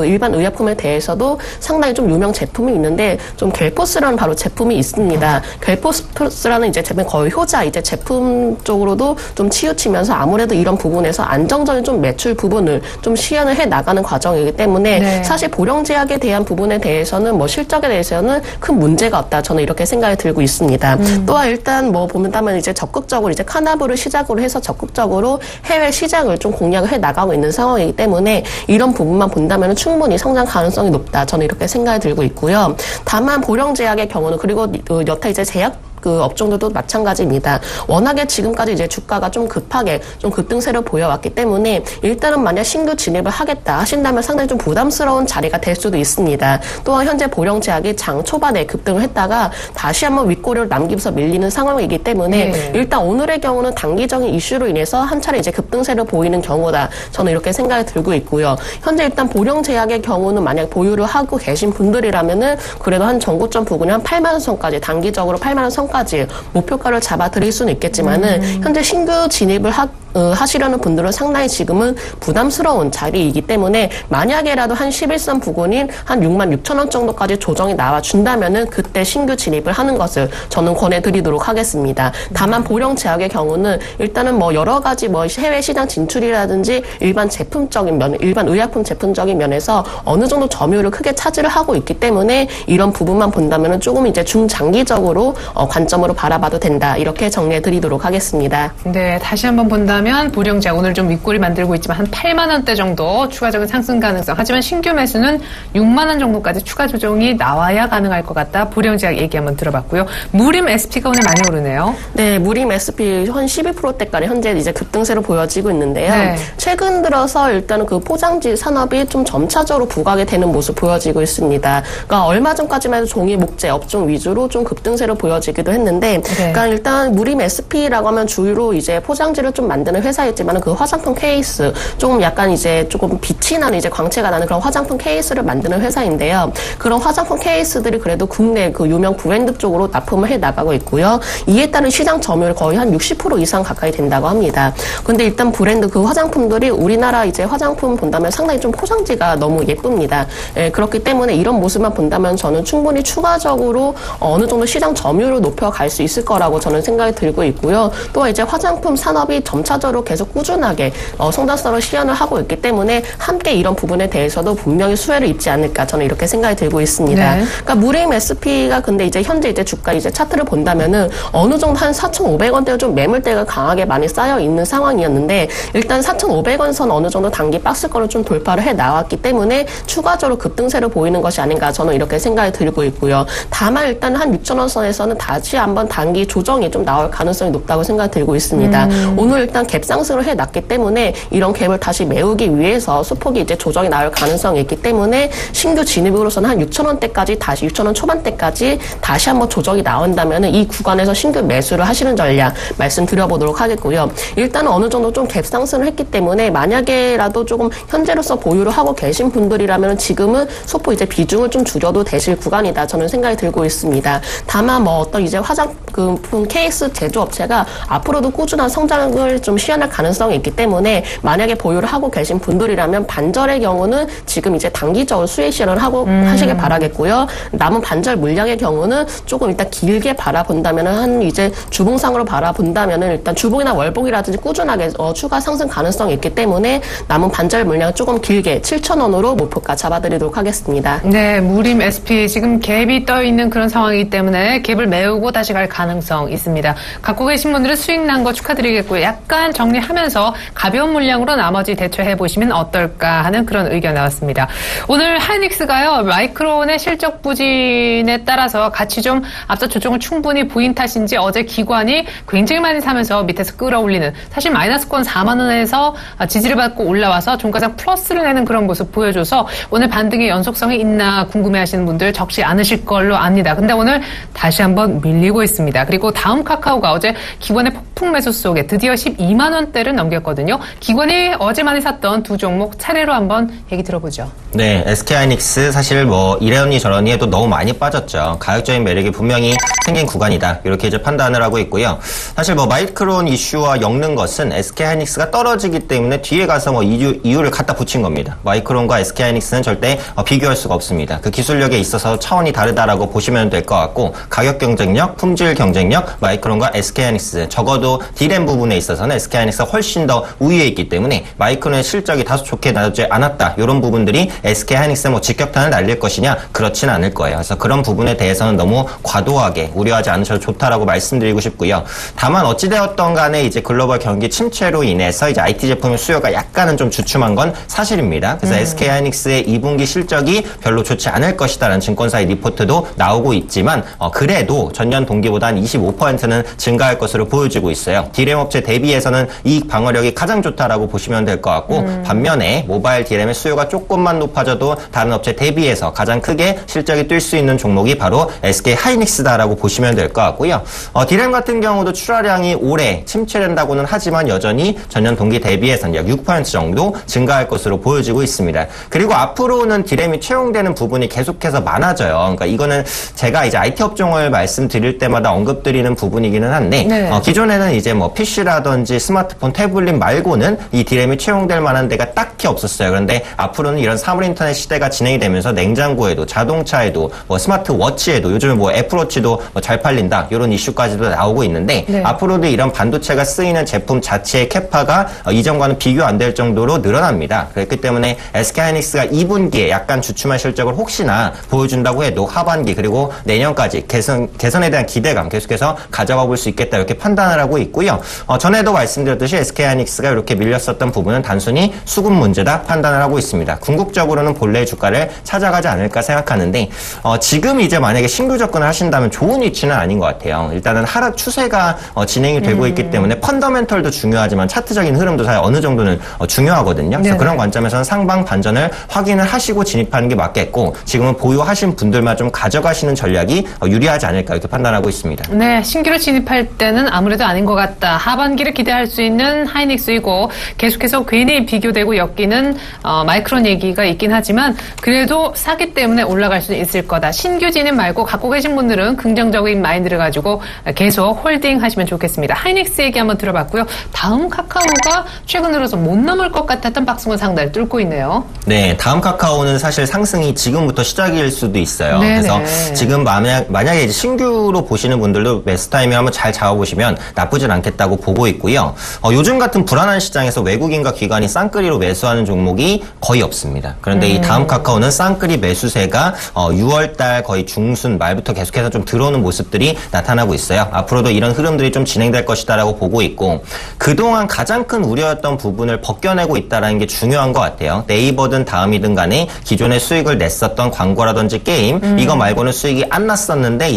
[SPEAKER 4] 일반 의약품에 대해서도 상당히 좀 유명 제품이 있는데 좀 겔포스라는 바로 제품이 있습니다. 겔포스라는 이제 제품 거의 효자 이제 제품 쪽으로도 좀 치우치면서 아무래도 이런 부분에서 안정적인 좀 매출 부분을 좀 시연을 해 나가는 과정이기 때문에 사실 보령제약에 대한 부분에 대해서는 뭐 실적에 대해서는 큰 문제가 없다. 저는 이렇게 생각이 들고 있습니다. 또한 일단 뭐 보면 이제 적극적으로 이제 카나브를 시작으로 해서 적극적으로 해외 시장을 좀 공략을 해 나가고 있는 상황이기 때문에 이런 부분만 본다면 충분히 성장 가능성이 높다. 저는 이렇게 생각이 들고 있고요. 다만 보령제약의 경우는 그리고 여타 이제 제약 그 업종들도 마찬가지입니다. 워낙에 지금까지 이제 주가가 좀 급하게 좀 급등세를 보여왔기 때문에 일단은 만약 신규 진입을 하겠다 하신다면 상당히 좀 부담스러운 자리가 될 수도 있습니다. 또한 현재 보령제약이 장 초반에 급등을 했다가 다시 한번 윗꼬리를 남기면서 밀리는 상황이기 때문에 일단 오늘의 경우는 단기적인 이슈로 인해서 한 차례 이제 급등세를 보이는 경우다. 저는 이렇게 생각이 들고 있고요. 현재 일단 보령제약의 경우는 만약 보유를 하고 계신 분들이라면은 그래도 한 전고점 부근이 한 8만 원 선까지 단기적으로 8만 원 선까지 목표가를 잡아드릴 수는 있겠지만은 현재 신규 진입을 하시려는 분들은 상당히 지금은 부담스러운 자리이기 때문에 만약에라도 한 11선 부근인 한 6만 6천 원 정도까지 조정이 나와준다면은 그때 신규 진입을 하는 것을 저는 권해드리도록 하겠습니다. 다만 보령제약의 경우는 일단은 뭐 여러 가지 뭐 해외 시장 진출이라든지 일반 제품적인 면, 일반 의약품 제품적인 면에서 어느 정도 점유율을 크게 차지를 하고 있기 때문에 이런 부분만 본다면은 조금 이제 중장기적으로 관점으로 바라봐도 된다. 이렇게 정리해드리도록 하겠습니다.
[SPEAKER 2] 네, 다시 한번 본다면 보령제약 오늘 좀 윗골이 만들고 있지만 한 8만 원대 정도 추가적인 상승 가능성. 하지만 신규 매수는 6만 원 정도까지 추가 조정이 나와야 가능할 것 같다. 보령제약 얘기 한번 들어봤고요. 무림 SP가 오늘 많이 오르네요.
[SPEAKER 4] 네, 무림 SP 한 12%대까지 현재 이제 급등세로 보여지고 있는데요. 네. 최근 들어서 일단은 그 포장지 산업이 좀 점차적으로 부각이 되는 모습 보여지고 있습니다. 그러니까 얼마 전까지만 해도 종이 목재 업종 위주로 좀 급등세로 보여지기도 했는데, 그러니까 일단 무림 SP라고 하면 주로 이제 포장지를 좀 만드는 회사였지만 그 화장품 케이스 조금 약간 이제 조금 빛이 나는 이제 광채가 나는 그런 화장품 케이스를 만드는 회사인데요. 그런 화장품 케이스들이 그래도 국내 그 유명 브랜드 쪽으로 납품을 해 나가고 있고요. 이에 따른 시장 점유율 거의 한 60% 이상 가까이 된다고 합니다. 근데 일단 브랜드 그 화장품들이 우리나라 이제 화장품 본다면 상당히 좀 포장지가 너무 예쁩니다. 예, 그렇기 때문에 이런 모습만 본다면 저는 충분히 추가적으로 어느 정도 시장 점유율을 높여갈 수 있을 거라고 저는 생각이 들고 있고요. 또 이제 화장품 산업이 점차적으로 추가적으로 계속 꾸준하게 성장성을 시현을 하고 있기 때문에 함께 이런 부분에 대해서도 분명히 수혜를 입지 않을까 저는 이렇게 생각이 들고 있습니다.
[SPEAKER 2] 네.
[SPEAKER 4] 그러니까 무림 SP가 근데 이제 현재 이제 주가 이제 차트를 본다면은 어느 정도 한 4,500원대가 좀 매물대가 강하게 많이 쌓여 있는 상황이었는데 일단 4,500원 선 어느 정도 단기 박스권을 좀 돌파를 해 나왔기 때문에 추가적으로 급등세를 보이는 것이 아닌가 저는 이렇게 생각이 들고 있고요. 다만 일단 한 6,000원 선에서는 다시 한번 단기 조정이 좀 나올 가능성이 높다고 생각이 들고 있습니다. 오늘 일단 갭 상승을 해 놨기 때문에 이런 갭을 다시 메우기 위해서 소폭이 이제 조정이 나올 가능성이 있기 때문에 신규 진입으로서는 한 6,000원대까지 다시 6,000원 초반대까지 다시 한번 조정이 나온다면 이 구간에서 신규 매수를 하시는 전략 말씀드려보도록 하겠고요. 일단은 어느 정도 좀 갭 상승을 했기 때문에 만약에라도 조금 현재로서 보유를 하고 계신 분들이라면 지금은 소폭 이제 비중을 좀 줄여도 되실 구간이다 저는 생각이 들고 있습니다. 다만 뭐 어떤 이제 화장품 케이스 제조업체가 앞으로도 꾸준한 성장을 좀 시현할 가능성이 있기 때문에 만약에 보유를 하고 계신 분들이라면 반절의 경우는 지금 이제 단기적으로 수혜 실현을 하고 하시길 바라겠고요. 남은 반절 물량의 경우는 조금 일단 길게 바라본다면은 한 이제 주봉상으로 바라본다면은 일단 주봉이나 월봉이라든지 꾸준하게 추가 상승 가능성이 있기 때문에 남은 반절 물량을 조금 길게 7,000원으로 목표가 잡아드리도록 하겠습니다.
[SPEAKER 2] 네, 무림 SP 지금 갭이 떠 있는 그런 상황이기 때문에 갭을 메우고 다시 갈 가능성 있습니다. 갖고 계신 분들은 수익 난 거 축하드리겠고요. 약간 정리하면서 가벼운 물량으로 나머지 대처해 보시면 어떨까 하는 그런 의견 나왔습니다. 오늘 하이닉스가요, 마이크론의 실적 부진에 따라서 같이 좀 앞서 조정을 충분히 보인 탓인지 어제 기관이 굉장히 많이 사면서 밑에서 끌어올리는, 사실 마이너스권 4만 원에서 지지를 받고 올라와서 종가상 플러스를 내는 그런 모습 보여줘서 오늘 반등의 연속성이 있나 궁금해하시는 분들 적지 않으실 걸로 압니다. 근데 오늘 다시 한번 밀리고 있습니다. 그리고 다음 카카오가 어제 기관의 폭풍 매수 속에 드디어 12만 원대를 넘겼거든요. 기관이 어제 많이 샀던 두 종목 차례로 한번 얘기 들어보죠.
[SPEAKER 3] 네, SK하이닉스 사실 뭐 이러니 저러니 해도 너무 많이 빠졌죠. 가격적인 매력이 분명히 생긴 구간이다. 이렇게 이제 판단을 하고 있고요. 사실 뭐 마이크론 이슈와 엮는 것은 SK하이닉스가 떨어지기 때문에 뒤에 가서 뭐 이유를 갖다 붙인 겁니다. 마이크론과 SK하이닉스는 절대 비교할 수가 없습니다. 그 기술력에 있어서 차원이 다르다라고 보시면 될 것 같고, 가격 경쟁력, 품질 경쟁력, 마이크론과 SK하이닉스, 적어도 D램 부분에 있어서는 SK하이닉스가 훨씬 더 우위에 있기 때문에 마이크론의 실적이 다소 좋게 나오지 않았다. 이런 부분들이 SK하이닉스에 뭐 직격탄을 날릴 것이냐? 그렇지는 않을 거예요. 그래서 그런 부분에 대해서는 너무 과도하게 우려하지 않으셔도 좋다라고 말씀드리고 싶고요. 다만 어찌되었던 간에 이제 글로벌 경기 침체로 인해서 이제 IT 제품의 수요가 약간은 좀 주춤한 건 사실입니다. 그래서 SK하이닉스의 2분기 실적이 별로 좋지 않을 것이다라는 증권사의 리포트도 나오고 있지만 그래도 전년 동기보다 한 25%는 증가할 것으로 보여지고 있어요. D램 업체 대비해서는 이익 방어력이 가장 좋다라고 보시면 될 것 같고, 반면에 모바일 D램의 수요가 조금만 높아져도 다른 업체 대비해서 가장 크게 실적이 뛸 수 있는 종목이 바로 SK하이닉스다라고 보시면 될 것 같고요. D램 같은 경우도 출하량이 올해 침체된다고는 하지만 여전히 전년 동기 대비해서는 약 6% 정도 증가할 것으로 보여지고 있습니다. 그리고 앞으로는 D램이 채용되는 부분이 계속해서 많아져요. 그러니까 이거는 제가 이제 IT 업종을 말씀드릴 때마다 언급드리는 부분이기는 한데,
[SPEAKER 2] 네.
[SPEAKER 3] 기존에는 이제 뭐 PC라든지 스마트폰, 태블릿 말고는 이 D램이 채용될 만한 데가 딱히 없었어요. 그런데 앞으로는 이런 사물 인터넷 시대가 진행이 되면서 냉장고에도, 자동차에도, 뭐 스마트워치에도, 요즘에 뭐 애플워치도 잘 팔린다, 이런 이슈까지도 나오고 있는데,
[SPEAKER 2] 네.
[SPEAKER 3] 앞으로도 이런 반도체가 쓰이는 제품 자체의 캐파가 이전과는 비교 안 될 정도로 늘어납니다. 그렇기 때문에 SK하이닉스가 2분기에 약간 주춤한 실적을 혹시나 보여준다고 해도 하반기 그리고 내년까지 개선에 대한 기대감 계속해서 가져가 볼 수 있겠다, 이렇게 판단을 하고 있고요. 전에도 말씀드렸듯이 SK하이닉스가 이렇게 밀렸었던 부분은 단순히 수급 문제다 판단을 하고 있습니다. 궁극적으로는 본래의 주가를 찾아가지 않을까 생각하는데, 지금 이제 만약에 신규 접근을 하신다면 좋은 위치는 아닌 것 같아요. 일단은 하락 추세가 진행이 되고 있기 때문에 펀더멘털도 중요하지만 차트적인 흐름도 사실 어느 정도는 중요하거든요. 그래서 그런 관점에서는 상방 반전을 확인을 하시고 진입하는 게 맞겠고, 지금은 보유하신 분들만 좀 가져가시는 전략이 유리하지 않을까, 이렇게 판단하고 있습니다.
[SPEAKER 2] 네, 신규로 진입할 때는 아무래도 아닌 것 같다. 하반기를 기대할 수 있는 하이닉스이고, 계속해서 괜히 비교되고 엮이는 마이크론 얘기가 있기 있긴 하지만 그래도 사기 때문에 올라갈 수는 있을 거다. 신규 진입 말고 갖고 계신 분들은 긍정적인 마인드를 가지고 계속 홀딩하시면 좋겠습니다. 하이닉스 얘기 한번 들어봤고요. 다음 카카오가 최근 들어서 못 넘을 것 같았던 박스권 상단을 뚫고 있네요.
[SPEAKER 3] 네, 다음 카카오는 사실 상승이 지금부터 시작일 수도 있어요.
[SPEAKER 2] 네네.
[SPEAKER 3] 그래서 지금 만약에 이제 신규로 보시는 분들도 매수 타이밍 한번 잘 잡아보시면 나쁘진 않겠다고 보고 있고요. 요즘 같은 불안한 시장에서 외국인과 기관이 쌍끌이로 매수하는 종목이 거의 없습니다. 그런데 이 다음 카카오는 쌍끌이 매수세가 6월달 거의 중순 말부터 계속해서 좀 들어오는 모습들이 나타나고 있어요. 앞으로도 이런 흐름들이 좀 진행될 것이다라고 보고 있고 그동안 가장 큰 우려였던 부분을 벗겨내고 있다는 게 중요한 것 같아요. 네이버든 다음이든 간에 기존에 수익을 냈었던 광고라든지 게임 이거 말고는 수익이 안 났었는데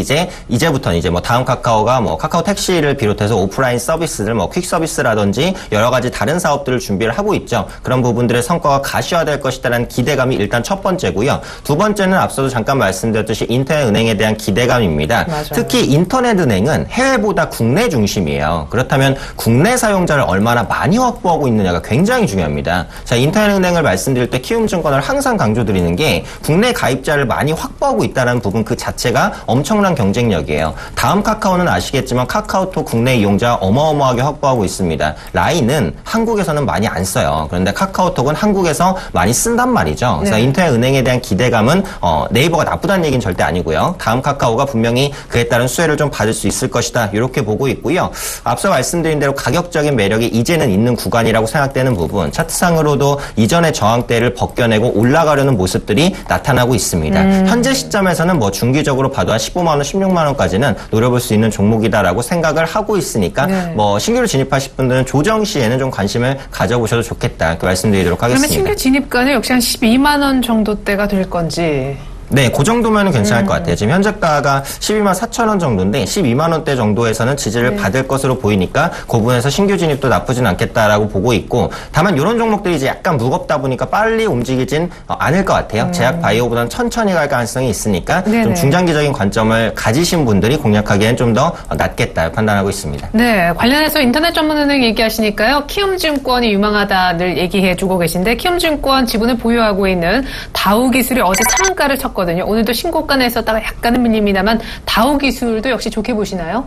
[SPEAKER 3] 이제부터는 이제 뭐 다음 카카오가 뭐 카카오 택시를 비롯해서 오프라인 서비스들 뭐 퀵 서비스라든지 여러 가지 다른 사업들을 준비를 하고 있죠. 그런 부분들의 성과가 가시화될 것이다라는 기대감이 일단 첫 번째고요. 두 번째는 앞서도 잠깐 말씀드렸듯이 인터넷은행에 대한 기대감입니다.
[SPEAKER 2] 맞아요.
[SPEAKER 3] 특히 인터넷은행은 해외보다 국내 중심이에요. 그렇다면 국내 사용자를 얼마나 많이 확보하고 있느냐가 굉장히 중요합니다. 자, 인터넷은행을 말씀드릴 때 키움증권을 항상 강조드리는 게 국내 가입자를 많이 확보하고 있다는 부분 그 자체가 엄청난 경쟁력이에요. 다음 카카오는 아시겠지만 카카오톡 국내 이용자 어마어마하게 확보하고 있습니다. 라인은 한국에서는 많이 안 써요. 그런데 카카오톡은 한국에서 많이 쓴단 말이죠. 그래서
[SPEAKER 2] 네.
[SPEAKER 3] 인터넷은행에 대한 기대감은 네이버가 나쁘다는 얘기는 절대 아니고요. 다음 카카오가 분명히 그에 따른 수혜를 좀 받을 수 있을 것이다. 이렇게 보고 있고요. 앞서 말씀드린 대로 가격적인 매력이 이제는 있는 구간이라고 생각되는 부분 차트상으로도 이전의 저항대를 벗겨내고 올라가려는 모습들이 나타나고 있습니다. 현재 시점에서는 뭐 중기적으로 봐도 한 15만 원, 16만 원까지는 노려볼 수 있는 종목이다라고 생각을 하고 있으니까
[SPEAKER 2] 네.
[SPEAKER 3] 뭐 신규로 진입하실 분들은 조정 시에는 좀 관심을 가져보셔도 좋겠다. 이렇게 말씀드리도록 하겠습니다.
[SPEAKER 2] 그러면 신규 진입가는 역시 한 12만 원 정도대가 될 건지.
[SPEAKER 3] 네, 그 정도면 괜찮을 것 같아요. 지금 현재가가 12만 4천 원 정도인데 12만 원대 정도에서는 지지를 받을 것으로 보이니까 그 부분에서 신규 진입도 나쁘진 않겠다라고 보고 있고 다만 이런 종목들이 이제 약간 무겁다 보니까 빨리 움직이진 않을 것 같아요. 제약 바이오보다는 천천히 갈 가능성이 있으니까
[SPEAKER 2] 네네.
[SPEAKER 3] 좀 중장기적인 관점을 가지신 분들이 공략하기엔 좀 더 낫겠다 판단하고 있습니다.
[SPEAKER 2] 네, 관련해서 인터넷 전문은행 얘기하시니까요. 키움증권이 유망하다 늘 얘기해주고 계신데 키움증권 지분을 보유하고 있는 다우기술이 어제 상한가를 쳤거든요. 오늘도 신고가 냈었다가 약간은 밀립니다만 다우기술도 역시 좋게 보시나요?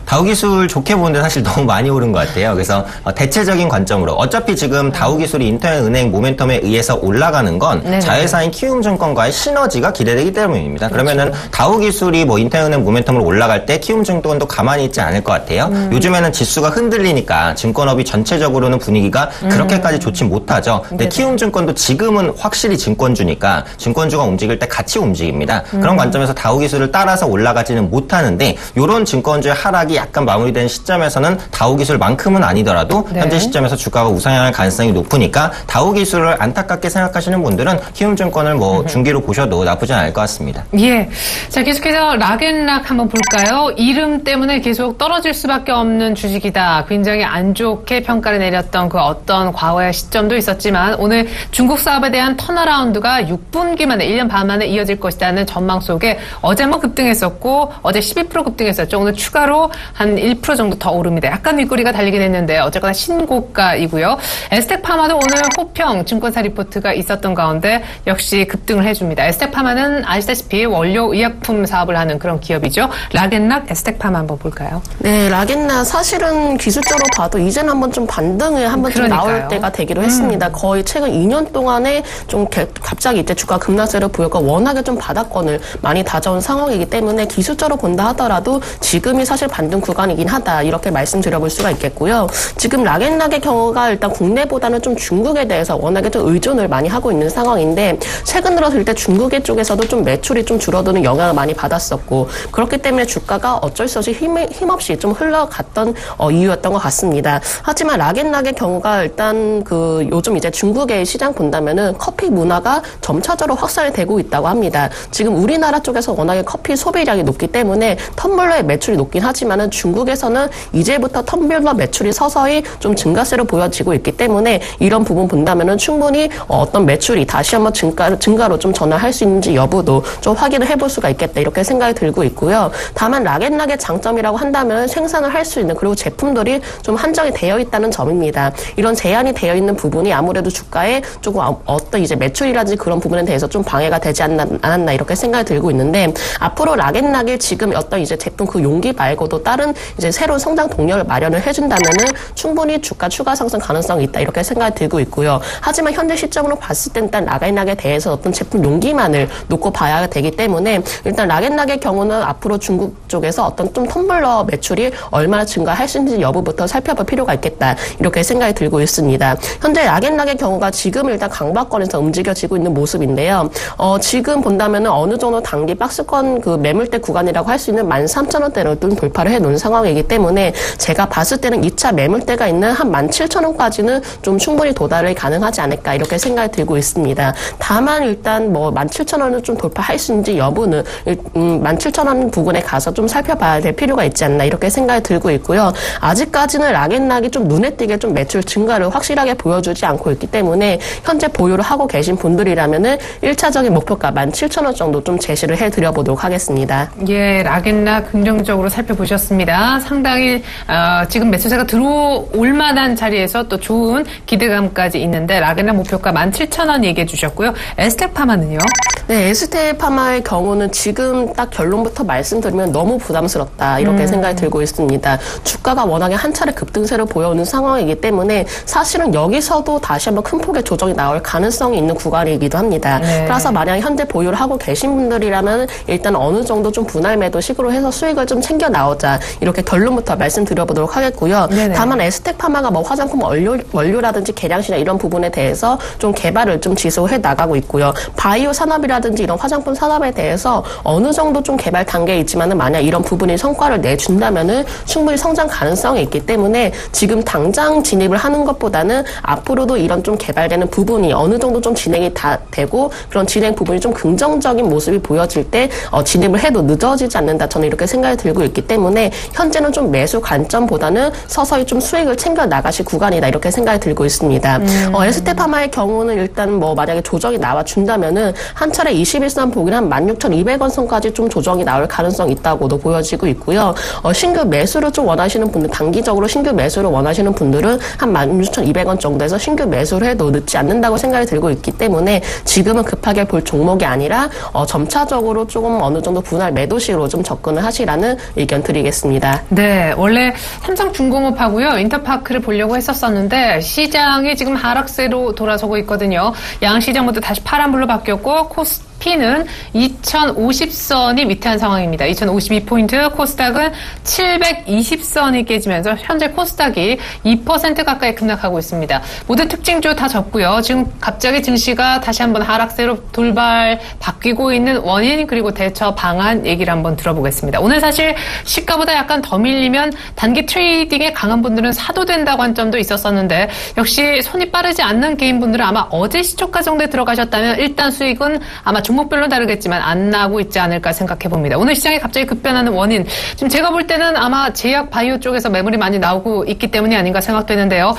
[SPEAKER 3] 다우기술 좋게 보는데 사실 너무 많이 오른 것 같아요. 그래서 대체적인 관점으로 어차피 지금 다우기술이 인터넷은행 모멘텀에 의해서 올라가는 건
[SPEAKER 2] 네네.
[SPEAKER 3] 자회사인 키움증권과의 시너지가 기대되기 때문입니다. 그러면은 다우기술이 뭐 인터넷은행 모멘텀으로 올라갈 때 키움증권도 가만히 있지 않을 것 같아요. 요즘에는 지수가 흔들리니까 증권업이 전체적으로는 분위기가 그렇게까지 좋지 못하죠. 근데 키움증권도 지금은 확실히 증권주니까 증권주가 움직일 때 같이 움직입니다. 그런 관점에서 다우기술을 따라서 올라가지는 못하는데 이런 증권주의 하락이 약간 마무리된 시점에서는 다우기술만큼은 아니더라도
[SPEAKER 2] 네.
[SPEAKER 3] 현재 시점에서 주가가 우상향할 가능성이 높으니까 다우기술을 안타깝게 생각하시는 분들은 키움증권을 뭐 중기로 보셔도 나쁘지 않을 것 같습니다.
[SPEAKER 2] 예. 자, 계속해서 락앤락 한번 볼까요? 이름 때문에 계속 떨어질 수밖에 없는 주식이다. 굉장히 안 좋게 평가를 내렸던 그 어떤 과거의 시점도 있었지만 오늘 중국 사업에 대한 턴어라운드가 6분기 만에 1년 반 만에 이어질 것이라는 전망 속에 어제 한번 급등했었고 어제 12% 급등했었죠. 오늘 추가로 한 1% 정도 더 오릅니다. 약간 윗꼬리가 달리긴 했는데 어쨌거나 신고가이고요. 에스텍파마도 오늘 호평 증권사 리포트가 있었던 가운데 역시 급등을 해줍니다. 에스텍파마는 아시다시피 원료 의약품 사업을 하는 그런 기업이죠. 락앤락 에스텍파마 한번 볼까요?
[SPEAKER 4] 네, 락앤락 사실은 기술적으로 봐도 이제는 한번 좀 반등이 한번 좀 나올 때가 되기로 했습니다. 거의 최근 2년 동안에 좀 갑자기 이제 주가 급락세를 보였고 워낙에 좀 바닥권을 많이 다져온 상황이기 때문에 기술적으로 본다 하더라도 지금이 사실 반등 구간이긴 하다 이렇게 말씀드려볼 수가 있겠고요. 지금 락앤락의 경우가 일단 국내보다는 좀 중국에 대해서 워낙에 좀 의존을 많이 하고 있는 상황인데 최근 들어서 일단 중국의 쪽에서도 좀 매출이 좀 줄어드는 영향을 많이 받았었고 그렇기 때문에 주가가 어쩔 수 없이 힘없이 좀 흘러갔던 이유였던 것 같습니다. 하지만 락앤락의 경우가 일단 그 요즘 이제 중국의 시장 본다면은 커피 문화가 점차적으로 확산이 되고 있다고 합니다. 지금 우리나라 쪽에서 워낙에 커피 소비량이 높기 때문에 텀블러의 매출이 높긴 하지만은 일단 중국에서는 이제부터 텀블러 매출이 서서히 좀 증가세로 보여지고 있기 때문에 이런 부분 본다면은 충분히 어떤 매출이 다시 한번 증가로 좀 전환할 수 있는지 여부도 좀 확인을 해볼 수가 있겠다 이렇게 생각이 들고 있고요. 다만 락앤락의 장점이라고 한다면 생산을 할 수 있는 그리고 제품들이 좀 한정이 되어 있다는 점입니다. 이런 제한이 되어 있는 부분이 아무래도 주가에 조금 어떤 이제 매출이라든지 그런 부분에 대해서 좀 방해가 되지 않았나 이렇게 생각이 들고 있는데 앞으로 락앤락의 지금 어떤 이제 제품 그 용기 말고도 다른 이제 새로운 성장 동력을 마련을 해준다면은 충분히 주가 추가 상승 가능성이 있다 이렇게 생각이 들고 있고요. 하지만 현재 시점으로 봤을 때 일단 락앤락에 대해서 어떤 제품 용기만을 놓고 봐야 되기 때문에 일단 락앤락의 경우는 앞으로 중국 쪽에서 어떤 좀 텀블러 매출이 얼마나 증가할 수 있는지 여부부터 살펴볼 필요가 있겠다 이렇게 생각이 들고 있습니다. 현재 락앤락의 경우가 지금 일단 강박권에서 움직여지고 있는 모습인데요. 지금 본다면은 어느 정도 단기 박스권 그 매물대 구간이라고 할 수 있는 13,000원대를 좀 돌파를 해놓은 상황이기 때문에 제가 봤을 때는 2차 매물대가 있는 한 17,000원까지는 좀 충분히 도달이 가능하지 않을까 이렇게 생각이 들고 있습니다. 다만 일단 뭐 17,000원을 좀 돌파할 수 있는지 여부는 17,000원 부근에 가서 좀 살펴봐야 될 필요가 있지 않나 이렇게 생각이 들고 있고요. 아직까지는 락앤락이 좀 눈에 띄게 좀 매출 증가를 확실하게 보여주지 않고 있기 때문에 현재 보유를 하고 계신 분들이라면은 1차적인 목표가 17,000원 정도 좀 제시를 해드려보도록 하겠습니다.
[SPEAKER 2] 예, 락앤락 긍정적으로 살펴보셨습니다. 상당히 지금 매수세가 들어올 만한 자리에서 또 좋은 기대감까지 있는데 락앤락 목표가 17,000원 얘기해 주셨고요. 에스텍파마는요?
[SPEAKER 4] 네, 에스테파마의 경우는 지금 딱 결론부터 말씀드리면 너무 부담스럽다 이렇게 생각이 들고 있습니다. 주가가 워낙에 한 차례 급등세를 보여오는 상황이기 때문에 사실은 여기서도 다시 한번 큰 폭의 조정이 나올 가능성이 있는 구간이기도 합니다.
[SPEAKER 2] 네.
[SPEAKER 4] 그래서 만약 현재 보유를 하고 계신 분들이라면 일단 어느 정도 좀 분할 매도식으로 해서 수익을 좀 챙겨 나오자 이렇게 결론부터 말씀드려보도록 하겠고요.
[SPEAKER 2] 네네.
[SPEAKER 4] 다만 에스텍파마가 뭐 화장품 원료라든지 계량시나 이런 부분에 대해서 좀 개발을 좀 지속해 나가고 있고요. 바이오 산업이라든지 이런 화장품 산업에 대해서 어느 정도 좀 개발 단계에 있지만은 만약 이런 부분이 성과를 내준다면은 충분히 성장 가능성이 있기 때문에 지금 당장 진입을 하는 것보다는 앞으로도 이런 좀 개발되는 부분이 어느 정도 좀 진행이 다 되고 그런 진행 부분이 좀 긍정적인 모습이 보여질 때 진입을 해도 늦어지지 않는다. 저는 이렇게 생각이 들고 있기 때문에 현재는 좀 매수 관점보다는 서서히 좀 수익을 챙겨 나가실 구간이다. 이렇게 생각이 들고 있습니다. 에스테파마의 경우는 일단 뭐 만약에 조정이 나와준다면은 한 차례 21선 보기는 한 16,200원 선까지 좀 조정이 나올 가능성이 있다고도 보여지고 있고요. 신규 매수를 좀 원하시는 분들, 단기적으로 신규 매수를 원하시는 분들은 한 16,200원 정도에서 신규 매수를 해도 늦지 않는다고 생각이 들고 있기 때문에 지금은 급하게 볼 종목이 아니라 점차적으로 조금 어느 정도 분할 매도식으로 좀 접근을 하시라는 의견 드리겠습니다.
[SPEAKER 2] 네, 원래 삼성중공업하고요 인터파크를 보려고 했었었는데 시장이 지금 하락세로 돌아서고 있거든요. 양시장 모두 다시 파란불로 바뀌었고 코스피는 2050선이 위태한 상황입니다. 2052포인트, 코스닥은 720선이 깨지면서 현재 코스닥이 2% 가까이 급락하고 있습니다. 모든 특징주 다 졌고요. 지금 갑자기 증시가 다시 한번 하락세로 돌발 바뀌고 있는 원인 그리고 대처 방안 얘기를 한번 들어보겠습니다. 오늘 사실 시가보다 약간 더 밀리면 단기 트레이딩에 강한 분들은 사도 된다고 한 점도 있었었는데 역시 손이 빠르지 않는 개인분들은 아마 어제 시초가 정도에 들어가셨다면 일단 수익은 아마 종목별로 다르겠지만 안 나고 있지 않을까 생각해 봅니다. 오늘 시장이 갑자기 급변하는 원인 지금 제가 볼 때는 아마 제약 바이오 쪽에서 매물이 많이 나오고 있기 때문이 아닌가 생각되는데요.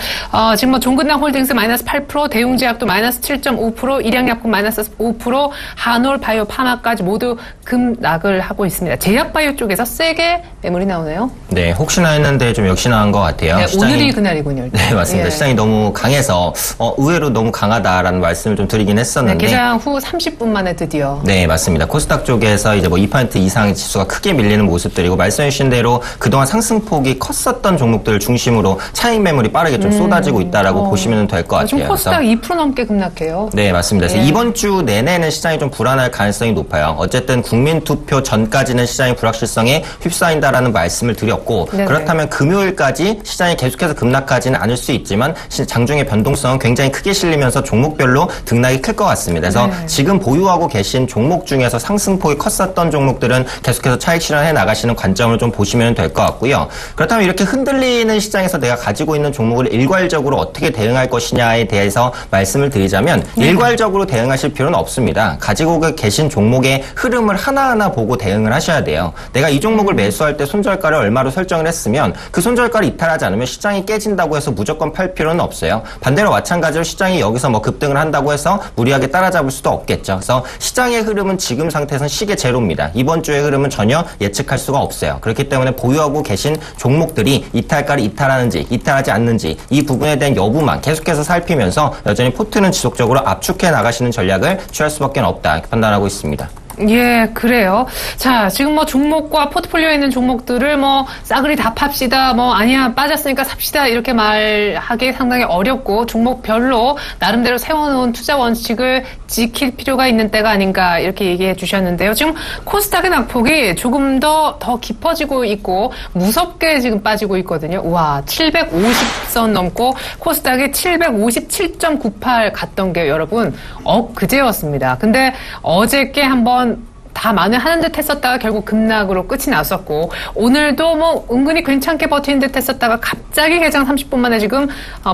[SPEAKER 2] 지금 뭐 종근당 홀딩스 마이너스 8%, 대웅제약도 마이너스 7.5%, 일양약품 마이너스 5%, 한올 바이오 파마까지 모두 급락을 하고 있습니다. 제약 바이오 쪽에서 세게 매물이 나오네요.
[SPEAKER 3] 네, 혹시나 했는데 좀 역시나 한 것 같아요.
[SPEAKER 2] 네,
[SPEAKER 3] 시장이,
[SPEAKER 2] 오늘이 그날이군요. 일단.
[SPEAKER 3] 네, 맞습니다.
[SPEAKER 2] 예.
[SPEAKER 3] 시장이 너무 강해서 의외로 너무 강하다라는 말씀을 좀 드리긴 했었는데
[SPEAKER 2] 네, 개장 후 30분 만에 드디어.
[SPEAKER 3] 네, 맞습니다. 코스닥 쪽에서 이제 뭐 2% 이상의 지수가 크게 밀리는 모습들이고 말씀해주신 대로 그동안 상승폭이 컸었던 종목들을 중심으로 차익 매물이 빠르게 좀 쏟아지고 있다라고 보시면 될 것 같아요.
[SPEAKER 2] 지금 코스닥 2% 넘게 급락해요.
[SPEAKER 3] 네, 맞습니다. 그래서
[SPEAKER 2] 예.
[SPEAKER 3] 이번 주 내내는 시장이 좀 불안할 가능성이 높아요. 어쨌든 국민투표 전까지는 시장의 불확실성에 휩싸인다라는 말씀을 드렸고
[SPEAKER 2] 네네.
[SPEAKER 3] 그렇다면 금요일까지 시장이 계속해서 급락하지는 않을 수 있지만 장중의 변동성은 굉장히 크게 실리면서 종목별로 등락이 클 것 같습니다. 그래서
[SPEAKER 2] 네.
[SPEAKER 3] 지금 보유하고 보유하고 계신 종목 중에서 상승폭이 컸었던 종목들은 계속해서 차익 실현해 나가시는 관점을 좀 보시면 될 것 같고요. 그렇다면 이렇게 흔들리는 시장에서 내가 가지고 있는 종목을 일괄적으로 어떻게 대응할 것이냐에 대해서 말씀을 드리자면 일괄적으로 대응하실 필요는 없습니다. 가지고 계신 종목의 흐름을 하나하나 보고 대응을 하셔야 돼요. 내가 이 종목을 매수할 때 손절가를 얼마로 설정을 했으면 그 손절가를 이탈하지 않으면 시장이 깨진다고 해서 무조건 팔 필요는 없어요. 반대로 마찬가지로 시장이 여기서 뭐 급등을 한다고 해서 무리하게 따라잡을 수도 없겠죠. 그래서 시장의 흐름은 지금 상태에서는 시계 제로입니다. 이번 주의 흐름은 전혀 예측할 수가 없어요. 그렇기 때문에 보유하고 계신 종목들이 이탈가를 이탈하는지 이탈하지 않는지 이 부분에 대한 여부만 계속해서 살피면서 여전히 포트는 지속적으로 압축해 나가시는 전략을 취할 수밖에 없다 이렇게 판단하고 있습니다.
[SPEAKER 2] 예, 그래요. 자, 지금 뭐 종목과 포트폴리오에 있는 종목들을 뭐 싸그리 다 팝시다, 뭐 아니야 빠졌으니까 삽시다 이렇게 말하기 상당히 어렵고 종목별로 나름대로 세워놓은 투자 원칙을 지킬 필요가 있는 때가 아닌가 이렇게 얘기해 주셨는데요. 지금 코스닥의 낙폭이 조금 더 깊어지고 있고 무섭게 지금 빠지고 있거든요. 우와, 750선 넘고 코스닥이 757.98 갔던 게 여러분 엊그제였습니다. 근데 어저께 한번 다 만회하는 듯 했었다가 결국 급락으로 끝이 났었고 오늘도 뭐 은근히 괜찮게 버티는 듯 했었다가 갑자기 개장 30분 만에 지금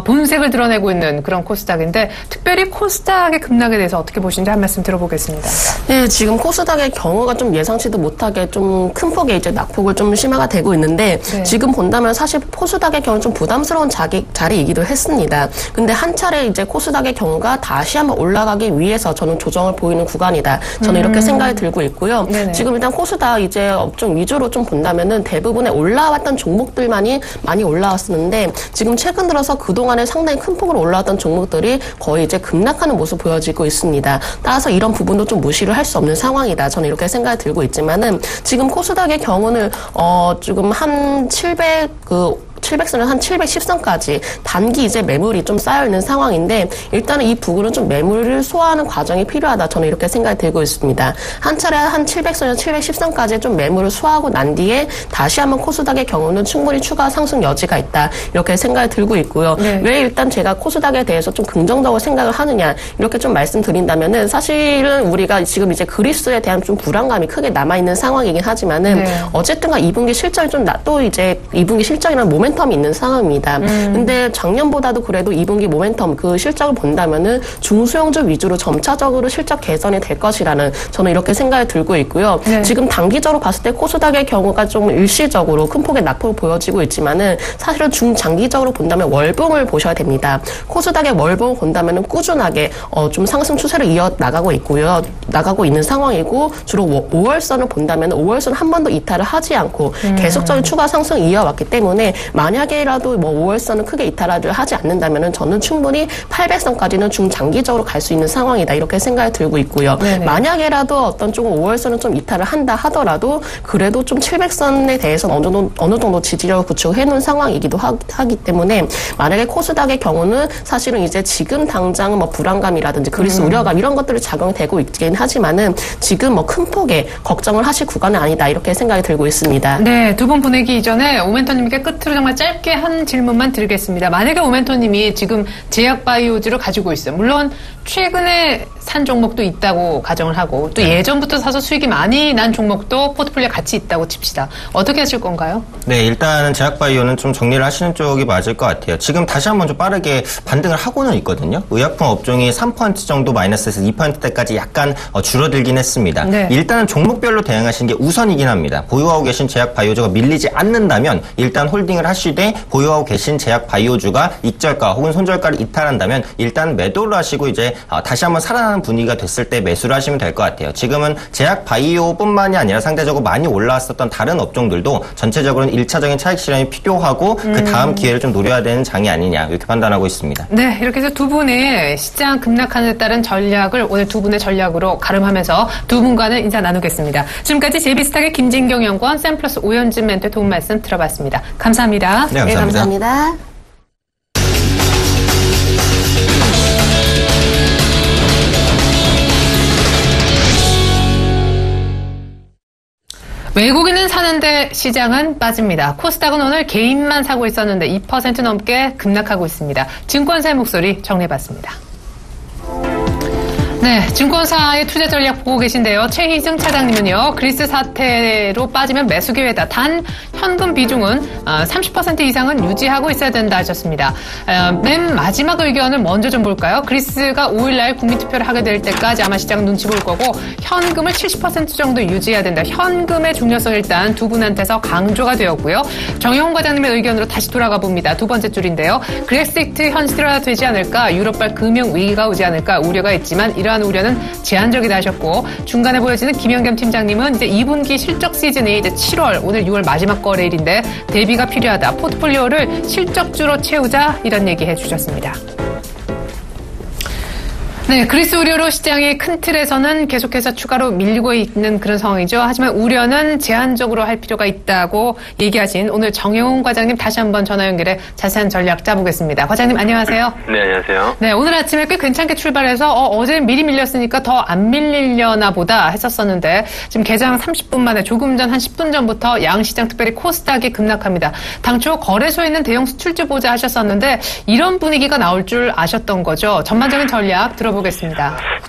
[SPEAKER 2] 본색을 드러내고 있는 그런 코스닥인데 특별히 코스닥의 급락에 대해서 어떻게 보시는지 한 말씀 들어보겠습니다.
[SPEAKER 4] 네, 지금 코스닥의 경우가 좀 예상치도 못하게 좀 큰 폭의 이제 낙폭을 좀 심화가 되고 있는데 네. 지금 본다면 사실 코스닥의 경우는 좀 부담스러운 자리이기도 했습니다. 근데 한 차례 이제 코스닥의 경우가 다시 한번 올라가기 위해서 저는 조정을 보이는 구간이다. 저는 이렇게 생각이 들고 있고요. 네네. 지금 일단 코스닥 이제 업종 위주로 좀 본다면은 대부분의 올라왔던 종목들만이 많이 올라왔었는데 지금 최근 들어서 그동안에 상당히 큰 폭으로 올라왔던 종목들이 거의 이제 급락하는 모습 보여지고 있습니다. 따라서 이런 부분도 좀 무시를 할 수 없는 상황이다. 저는 이렇게 생각이 들고 있지만은 지금 코스닥의 경우는 지금 한 700선에서 한 710선까지 단기 이제 매물이 좀 쌓여있는 상황인데 일단은 이 부분은 좀 매물을 소화하는 과정이 필요하다. 저는 이렇게 생각이 들고 있습니다. 한 차례 한 700선에서 710선까지 좀 매물을 소화하고 난 뒤에 다시 한번 코스닥의 경우는 충분히 추가 상승 여지가 있다. 이렇게 생각이 들고 있고요. 네. 왜 일단 제가 코스닥에 대해서 좀 긍정적으로 생각을 하느냐 이렇게 좀 말씀드린다면은 사실은 우리가 지금 이제 그리스에 대한 좀 불안감이 크게 남아있는 상황이긴 하지만은 네. 어쨌든가 2분기 실적이 좀 또 이제 2분기 실적이라는 모멘텀이 있는 상황입니다. 근데 작년보다도 그래도 2분기 모멘텀 그 실적을 본다면은 중소형주 위주로 점차적으로 실적 개선이 될 것이라는 저는 이렇게 생각이 들고 있고요. 네. 지금 단기적으로 봤을 때 코스닥의 경우가 좀 일시적으로 큰 폭의 낙폭을 보여지고 있지만은 사실은 중장기적으로 본다면 월봉을 보셔야 됩니다. 코스닥의 월봉을 본다면은 꾸준하게 좀 상승 추세를 이어 나가고 있고요. 나가고 있는 상황이고 주로 5월선을 본다면 5월선 한 번도 이탈을 하지 않고 계속적인 추가 상승 이어왔기 때문에 만약에라도 뭐 5월선은 크게 이탈을 하지 않는다면은 저는 충분히 800선까지는 중장기적으로 갈 수 있는 상황이다. 이렇게 생각이 들고 있고요. 네네. 만약에라도 어떤 쪽은 5월선은 좀 이탈을 한다 하더라도 그래도 좀 700선에 대해서는 어느 정도 지지력을 구축해 놓은 상황이기도 하기 때문에 만약에 코스닥의 경우는 사실은 이제 지금 당장 뭐 불안감이라든지 그리스 우려감 이런 것들이 작용이 되고 있긴 하지만은 지금 뭐 큰 폭의 걱정을 하실 구간은 아니다. 이렇게 생각이 들고 있습니다.
[SPEAKER 2] 네, 두 분 보내기 이전에 오멘토님께 끝으로 정말 짧게 한 질문만 드리겠습니다. 만약에 오멘토님이 지금 제약바이오주를 가지고 있어요. 물론 최근에 산 종목도 있다고 가정을 하고 또 예전부터 사서 수익이 많이 난 종목도 포트폴리오에 같이 있다고 칩시다. 어떻게 하실 건가요?
[SPEAKER 3] 네, 일단은 제약바이오는 좀 정리를 하시는 쪽이 맞을 것 같아요. 지금 다시 한번 좀 빠르게 반등을 하고는 있거든요. 의약품 업종이 3% 정도 마이너스에서 2%대까지 약간 줄어들긴 했습니다. 네. 일단은 종목별로 대응하시는 게 우선이긴 합니다. 보유하고 계신 제약바이오주가 밀리지 않는다면 일단 홀딩을 하시되 보유하고 계신 제약바이오주가 익절가 혹은 손절가를 이탈한다면 일단 매도를 하시고 이제 다시 한번 살아나는 분위기가 됐을 때 매수를 하시면 될 것 같아요. 지금은 제약바이오뿐만이 아니라 상대적으로 많이 올라왔었던 다른 업종들도 전체적으로는 1차적인 차익 실현이 필요하고 그 다음 기회를 좀 노려야 되는 장이 아니냐 이렇게 판단하고 있습니다.
[SPEAKER 2] 네, 이렇게 해서 두 분의 시장 급락하는 데 따른 전략을 오늘 두 분의 전략으로 가름하면서 두 분과는 인사 나누겠습니다. 지금까지 제비스탁의 김진경 연구원, 샘플러스 오현진 멘토의 도움 말씀 들어봤습니다. 감사합니다.
[SPEAKER 3] 네, 감사합니다.
[SPEAKER 4] 네, 감사합니다.
[SPEAKER 2] 외국인은 사는데 시장은 빠집니다. 코스닥은 오늘 개인만 사고 있었는데 2% 넘게 급락하고 있습니다. 증권사의 목소리 정리해봤습니다. 네, 증권사의 투자 전략 보고 계신데요. 최희승 차장님은요, 그리스 사태로 빠지면 매수 기회다. 단 현금 비중은 30% 이상은 유지하고 있어야 된다 하셨습니다. 맨 마지막 의견을 먼저 좀 볼까요? 그리스가 5일날 국민투표를 하게 될 때까지 아마 시장 눈치 볼 거고 현금을 70% 정도 유지해야 된다. 현금의 중요성 일단 두 분한테서 강조가 되었고요. 정영훈 과장님의 의견으로 다시 돌아가 봅니다. 두 번째 줄인데요. 그렉시트 현실화되지 않을까, 유럽발 금융 위기가 오지 않을까 우려가 있지만 이러한 우려는 제한적이다 하셨고, 중간에 보여지는 김영겸 팀장님은 이제 2분기 실적 시즌이 이제 7월, 오늘 6월 마지막 거래일인데 대비가 필요하다. 포트폴리오를 실적주로 채우자, 이런 얘기 해주셨습니다. 네, 그리스 우려로 시장의 큰 틀에서는 계속해서 추가로 밀리고 있는 그런 상황이죠. 하지만 우려는 제한적으로 할 필요가 있다고 얘기하신 오늘 정영훈 과장님 다시 한번 전화 연결해 자세한 전략 짜보겠습니다. 과장님 안녕하세요.
[SPEAKER 6] 네, 안녕하세요.
[SPEAKER 2] 네, 오늘 아침에 꽤 괜찮게 출발해서 어제 미리 밀렸으니까 더 안 밀리려나 보다 했었었는데 지금 개장 30분 만에 조금 전 한 10분 전부터 양시장 특별히 코스닥이 급락합니다. 당초 거래소에 있는 대형 수출주 보자 하셨었는데 이런 분위기가 나올 줄 아셨던 거죠. 전반적인 전략 들어보겠습니다.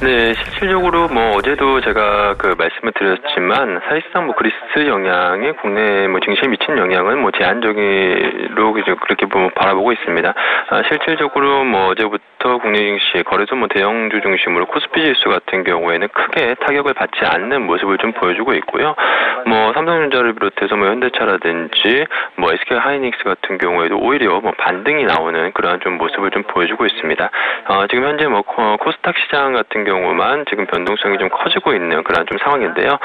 [SPEAKER 6] 네, 실질적으로 어제도 제가 말씀을 드렸지만 사실상 그리스 영향이 국내 증시에 미친 영향은 제한적으로 그렇게 바라보고 있습니다. 실질적으로 어제부터 국내 증시 거래소 대형주 중심으로 코스피 지수 같은 경우에는 크게 타격을 받지 않는 모습을 좀 보여주고 있고요. 삼성전자를 비롯해서 현대차라든지 SK 하이닉스 같은 경우에도 오히려 반등이 나오는 그러한 좀 모습을 좀 보여주고 있습니다. 지금 현재 코스닥 시장 같은 경우만 지금 변동성이 좀 커지고 있는 그런 좀 상황인데요.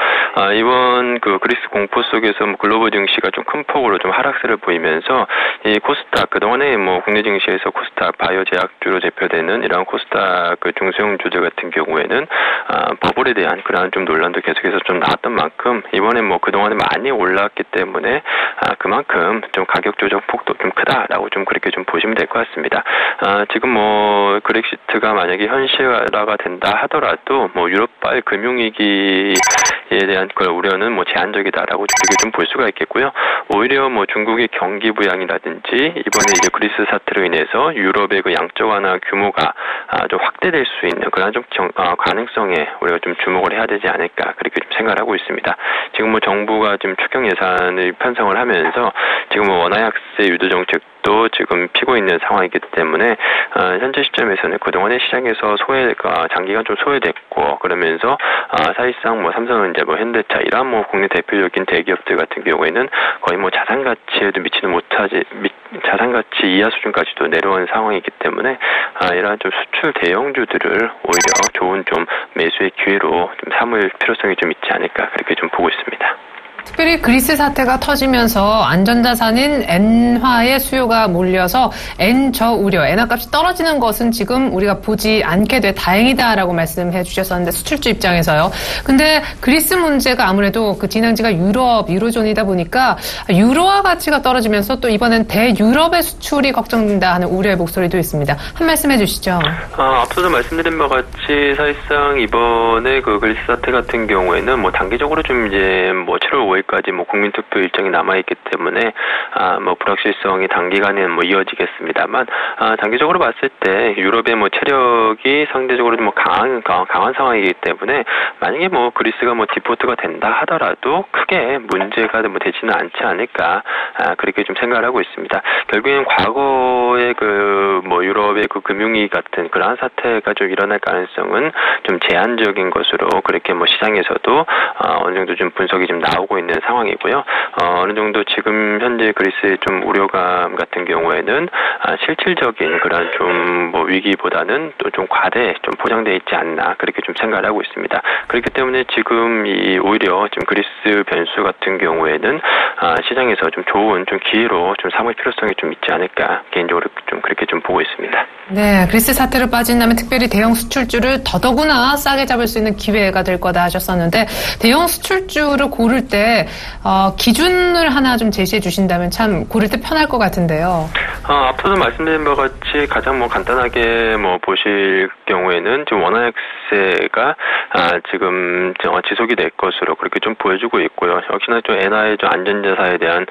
[SPEAKER 6] 이번 그리스 공포 속에서 글로벌 증시가 좀 큰 폭으로 좀 하락세를 보이면서 이 코스닥 그동안에 국내 증시에서 코스닥 바이오 제약주로 대표되는 이러한 코스닥 중소형주들 같은 경우에는 버블에 대한 그러한 좀 논란도 계속해서 좀 나왔던 만큼 이번에 그동안에 많이 올랐기 때문에 그만큼 좀 가격 조정 폭도 좀 크다라고 좀 그렇게 좀 보시면 될 것 같습니다. 지금 그렉시트가 만약에 현실화가 된다 하더라도 유럽발 금융위기에 대한 우려는 제한적이다라고 이렇게 좀 볼 수가 있겠고요. 오히려 중국의 경기 부양이라든지 이번에 이제 그리스 사태로 인해서 유럽의 양적 완화 규모가 좀 확대될 수 있는 그런 좀 가능성에 우리가 좀 주목을 해야 되지 않을까 그렇게 좀 생각을 하고 있습니다. 지금 정부가 지금 추경 예산을 편성을 하면서 지금 원화 약세 유도 정책도 지금 피고 있는 상황이기 때문에 현재 시점에서는 그동안의 시장에서 소외가 장기간 좀 소외됐고 그러면서 사실상 삼성전자 현대차 이런 국내 대표적인 대기업들 같은 경우에는 거의 자산 가치에도 미치는 못하지 자산 가치 이하 수준까지도 내려온 상황이기 때문에 이러한 좀 수출 대형주들을 오히려 좋은 좀 매수의 기회로 좀 삼을 필요성이 좀 있지 않을까 그렇게 좀 보고 있습니다.
[SPEAKER 2] 특별히 그리스 사태가 터지면서 안전자산인 엔화의 수요가 몰려서 엔저 우려, 엔화값이 떨어지는 것은 지금 우리가 보지 않게 돼 다행이다라고 말씀해 주셨었는데 수출주 입장에서요. 근데 그리스 문제가 아무래도 그 진앙지가 유로존이다 보니까 유로화 가치가 떨어지면서 또 이번엔 대유럽의 수출이 걱정된다 하는 우려의 목소리도 있습니다. 한 말씀 해주시죠.
[SPEAKER 6] 앞서도 말씀드린 바와 같이 사실상 이번에 그리스 사태 같은 경우에는 단기적으로 좀 이제 7월 5일까지 국민투표 일정이 남아있기 때문에 불확실성이 단기간에 이어지겠습니다만 단기적으로 봤을 때 유럽의 체력이 상대적으로 좀 강한 상황이기 때문에 만약에 그리스가 디폴트가 된다 하더라도 크게 문제가 되지는 않지 않을까 그렇게 좀 생각을 하고 있습니다. 결국엔 과거의 유럽의 금융위기 같은 그러한 사태가 좀 일어날 가능성은 좀 제한적인 것으로 그렇게 시장에서도 어느 정도 좀 분석이 좀 나오고 있는 상황이고요. 어느 정도 지금 현재 그리스의 좀 우려감 같은 경우에는 실질적인 그런 좀 위기보다는 또 좀 과대 좀 포장되어 있지 않나 그렇게 좀 생각을 하고 있습니다. 그렇기 때문에 지금 오히려 좀 그리스 변수 같은 경우에는 시장에서 좀 좋은 좀 기회로 좀 삼을 필요성이 좀 있지 않을까 개인적으로 좀 그렇게 좀 보고 있습니다.
[SPEAKER 2] 네, 그리스 사태로 빠진다면 특별히 대형 수출주를 더더구나 싸게 잡을 수 있는 기회가 될 거다 하셨었는데 대형 수출주를 고를 때 기준을 하나 좀 제시해 주신다면 참 고를 때 편할 것 같은데요.
[SPEAKER 6] 앞서도 말씀드린 바와 같이 가장 간단하게 보실 경우에는 지금 원화약세가 지금 지속이 될 것으로 그렇게 좀 보여주고 있고요. 역시나 좀 엔화의 좀 안전자산에 대한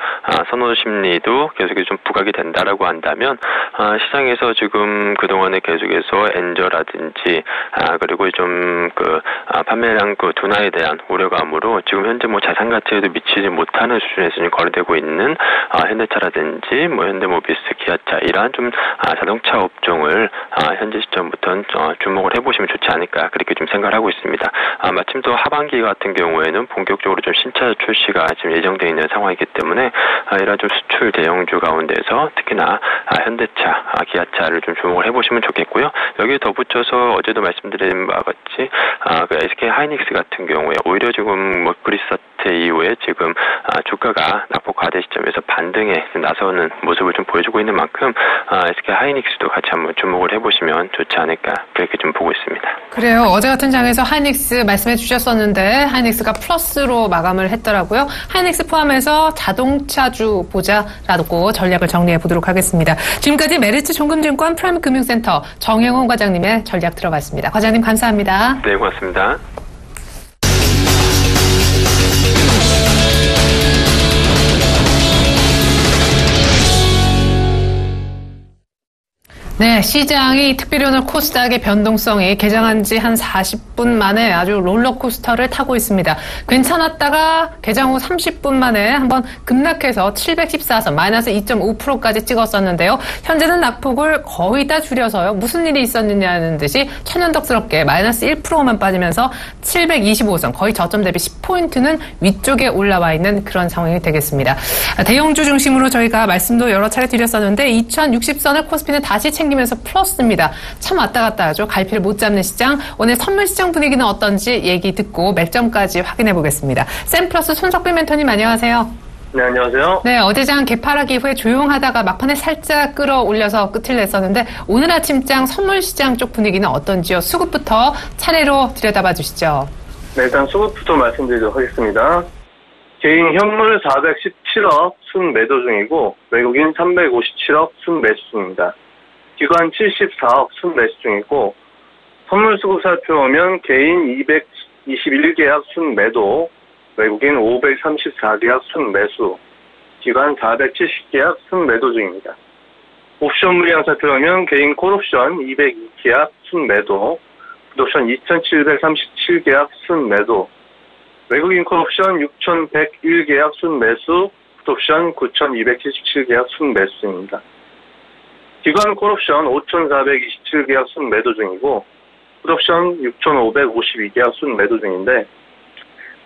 [SPEAKER 6] 선호 심리도 계속해서 좀 부각이 된다라고 한다면 시장에서 지금 그동안에 계속해서 엔저라든지 그리고 좀 판매량 둔화에 대한 우려감으로 지금 현재 자산 가치에도 미치지 못하는 수준에서 지금 거래되고 있는 현대차라든지 현대모비스, 기아차 이러한 좀 자동차 업종을 현재 시점부터는 주목을 해보시면 좋지 않을까 그렇게 좀 생각을 하고 있습니다. 마침 또 하반기 같은 경우에는 본격적으로 좀 신차 출시가 지금 예정되어 있는 상황이기 때문에 이러한 좀 수출 대형주 가운데서 특히나 현대차, 기아차를 좀 주목을 해보시면 좋겠고요. 여기에 덧붙여서 어제도 말씀드린 바와 같이 SK 하이닉스 같은 경우에 오히려 지금 그리스 사태 이후에 지금 주가가 낙폭 과대 시점에서 반등에 나서는 모습을 좀 보여주고 있는 만큼 SK 하이닉스도 같이 한번 주목을 해보시면 좋지 않을까 그렇게 좀 보고 있습니다.
[SPEAKER 2] 그래요. 어제 같은 장에서 하이닉스 말씀해 주셨었는데 하이닉스가 플러스로 마감을 했더라고요. 하이닉스 포함해서 자동차주 보자라고 전략을 정리해 보도록 하겠습니다. 지금까지 메리츠 종금증권 프라임금융센터 정영훈 과장님의 전략 들어봤습니다. 과장님 감사합니다.
[SPEAKER 6] 네, 고맙습니다.
[SPEAKER 2] 네, 시장이 특별히 오늘 코스닥의 변동성이 개장한 지 한 40분 만에 아주 롤러코스터를 타고 있습니다. 괜찮았다가 개장 후 30분 만에 한번 급락해서 714선 마이너스 2.5%까지 찍었었는데요. 현재는 낙폭을 거의 다 줄여서요. 무슨 일이 있었느냐는 듯이 천연덕스럽게 마이너스 1%만 빠지면서 725선 거의 저점 대비 10포인트는 위쪽에 올라와 있는 그런 상황이 되겠습니다. 대형주 중심으로 저희가 말씀도 여러 차례 드렸었는데 2060선을 코스피는 다시 챙기면서 플러스입니다. 참 왔다 갔다 하죠. 갈피를 못 잡는 시장. 오늘 선물 시장 분위기는 어떤지 얘기 듣고 맥점까지 확인해 보겠습니다. 샘플러스 손석빈 멘토님 안녕하세요.
[SPEAKER 7] 네, 안녕하세요.
[SPEAKER 2] 네, 어제 장 개파락 이후에 조용하다가 막판에 살짝 끌어올려서 끝을 냈었는데 오늘 아침장 선물 시장 쪽 분위기는 어떤지요? 수급부터 차례로 들여다봐 주시죠.
[SPEAKER 7] 네, 일단 수급부터 말씀드리도록 하겠습니다. 개인 현물 417억 순매도 중이고 외국인 357억 순매수 중입니다. 기관 74억 순매수 중이고 선물 수급 살펴보면 개인 221계약 순매도, 외국인 534계약 순매수, 기관 470계약 순매도 중입니다. 옵션 물량 살펴보면 개인 콜옵션 202계약 순매도, 풋옵션 2737계약 순매도, 외국인 콜옵션 6101계약 순매수, 풋옵션 9277계약 순매수입니다. 기관 콜옵션 5427계약 순매도 중이고 풋옵션 6552계약 순매도 중인데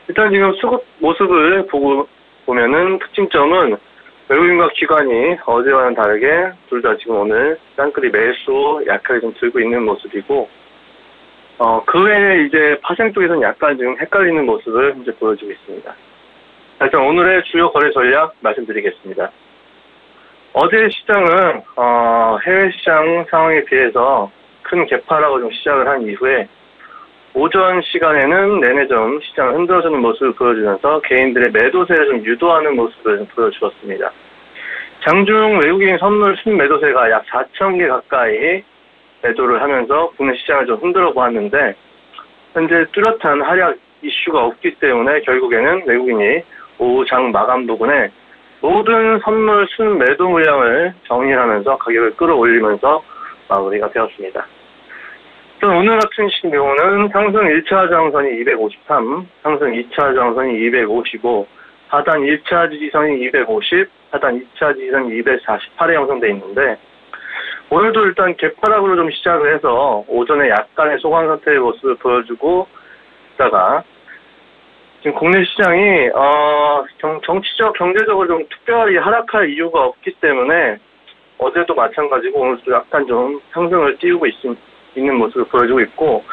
[SPEAKER 7] 일단 지금 수급 모습을 보면은 특징점은 외국인과 기관이 어제와는 다르게 둘 다 지금 오늘 쌍끌이 매수 약하게 좀 들고 있는 모습이고 그 외에 이제 파생 쪽에서는 약간 지금 헷갈리는 모습을 이제 보여주고 있습니다. 일단 오늘의 주요 거래 전략 말씀드리겠습니다. 어제 시장은 해외 시장 상황에 비해서 큰 개파락을 좀 시작을 한 이후에 오전 시간에는 내내 좀 시장을 흔들어주는 모습을 보여주면서 개인들의 매도세를 좀 유도하는 모습을 좀 보여주었습니다. 장중 외국인 선물 순매도세가 약 4,000개 가까이 매도를 하면서 국내 시장을 좀 흔들어 보았는데 현재 뚜렷한 하락 이슈가 없기 때문에 결국에는 외국인이 오후 장 마감 부근에 모든 선물 순매도 물량을 정리하면서 가격을 끌어올리면서 마무리가 되었습니다. 오늘 같은 경우는 상승 1차 저항선이 253, 상승 2차 저항선이 255, 하단 1차 지지선이 250, 하단 2차 지지선이 248에 형성되어 있는데 오늘도 일단 개파락으로 좀 시작을 해서 오전에 약간의 소강 상태의 모습을 보여주고 있다가 지금 국내 시장이 정치적, 경제적으로 좀 특별히 하락할 이유가 없기 때문에 어제도 마찬가지고 오늘도 약간 좀 상승을 띄우고 있는 모습을 보여주고 있고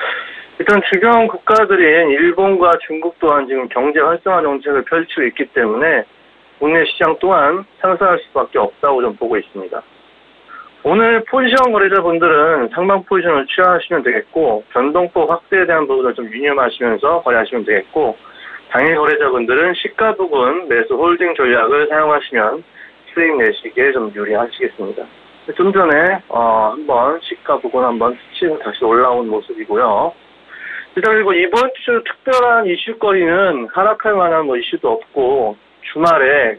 [SPEAKER 7] 일단 주변 국가들인 일본과 중국 또한 지금 경제 활성화 정책을 펼치고 있기 때문에 국내 시장 또한 상승할 수밖에 없다고 좀 보고 있습니다. 오늘 포지션 거래자분들은 상방 포지션을 취하시면 되겠고 변동폭 확대에 대한 부분을 좀 유념하시면서 거래하시면 되겠고 당일 거래자분들은 시가 부근 매수 홀딩 전략을 사용하시면 수익 내시기에 좀 유리하시겠습니다. 좀 전에 한번 시가 부근 한번 스치고 다시 올라온 모습이고요. 일단 그리고 이번 주 특별한 이슈거리는 하락할 만한 이슈도 없고, 주말에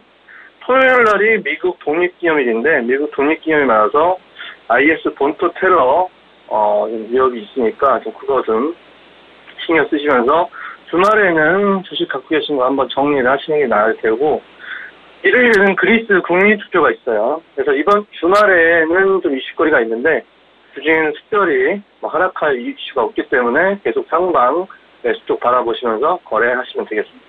[SPEAKER 7] 토요일 날이 미국 독립기념일인데, 미국 독립기념일 맞아서 IS 본토 테러 위협이 있으니까 좀 그거 좀 신경 쓰시면서 주말에는 주식 갖고 계신 거 한번 정리를 하시는 게 나을 테고, 일요일에는 그리스 국민투표가 있어요. 그래서 이번 주말에는 좀 이슈거리가 있는데, 주중에는 특별히 하락할 이슈가 없기 때문에 계속 상방 매수 쪽 바라보시면서 거래하시면 되겠습니다.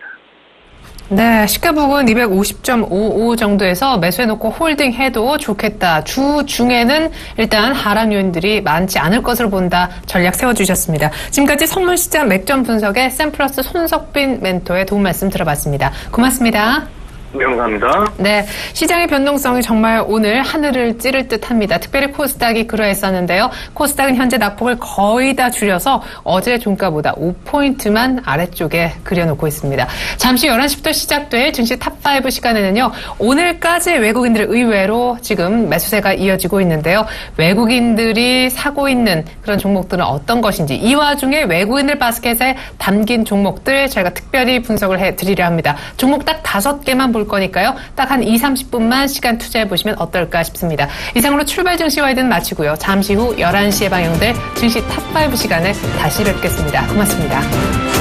[SPEAKER 2] 네, 시가 부근 250.55 정도에서 매수해놓고 홀딩해도 좋겠다. 주 중에는 일단 하락 요인들이 많지 않을 것으로 본다. 전략 세워주셨습니다. 지금까지 선물시장 맥점 분석의 샘플러스 손석빈 멘토의 도움 말씀 들어봤습니다. 고맙습니다.
[SPEAKER 7] 네, 감사합니다.
[SPEAKER 2] 네, 시장의 변동성이 정말 오늘 하늘을 찌를 듯합니다. 특별히 코스닥이 그러했었는데요. 코스닥은 현재 낙폭을 거의 다 줄여서 어제 종가보다 5포인트만 아래쪽에 그려놓고 있습니다. 잠시 11시부터 시작될 증시 탑5 시간에는요. 오늘까지 외국인들 의외로 지금 매수세가 이어지고 있는데요. 외국인들이 사고 있는 그런 종목들은 어떤 것인지, 이 와중에 외국인들 바스켓에 담긴 종목들 저희가 특별히 분석을 해드리려 합니다. 종목 딱 5개만 볼 거니까요. 딱 한 20-30분만 시간 투자해보시면 어떨까 싶습니다. 이상으로 출발 증시 와이드는 마치고요. 잠시 후 11시에 방영될 증시 탑5 시간에 다시 뵙겠습니다. 고맙습니다.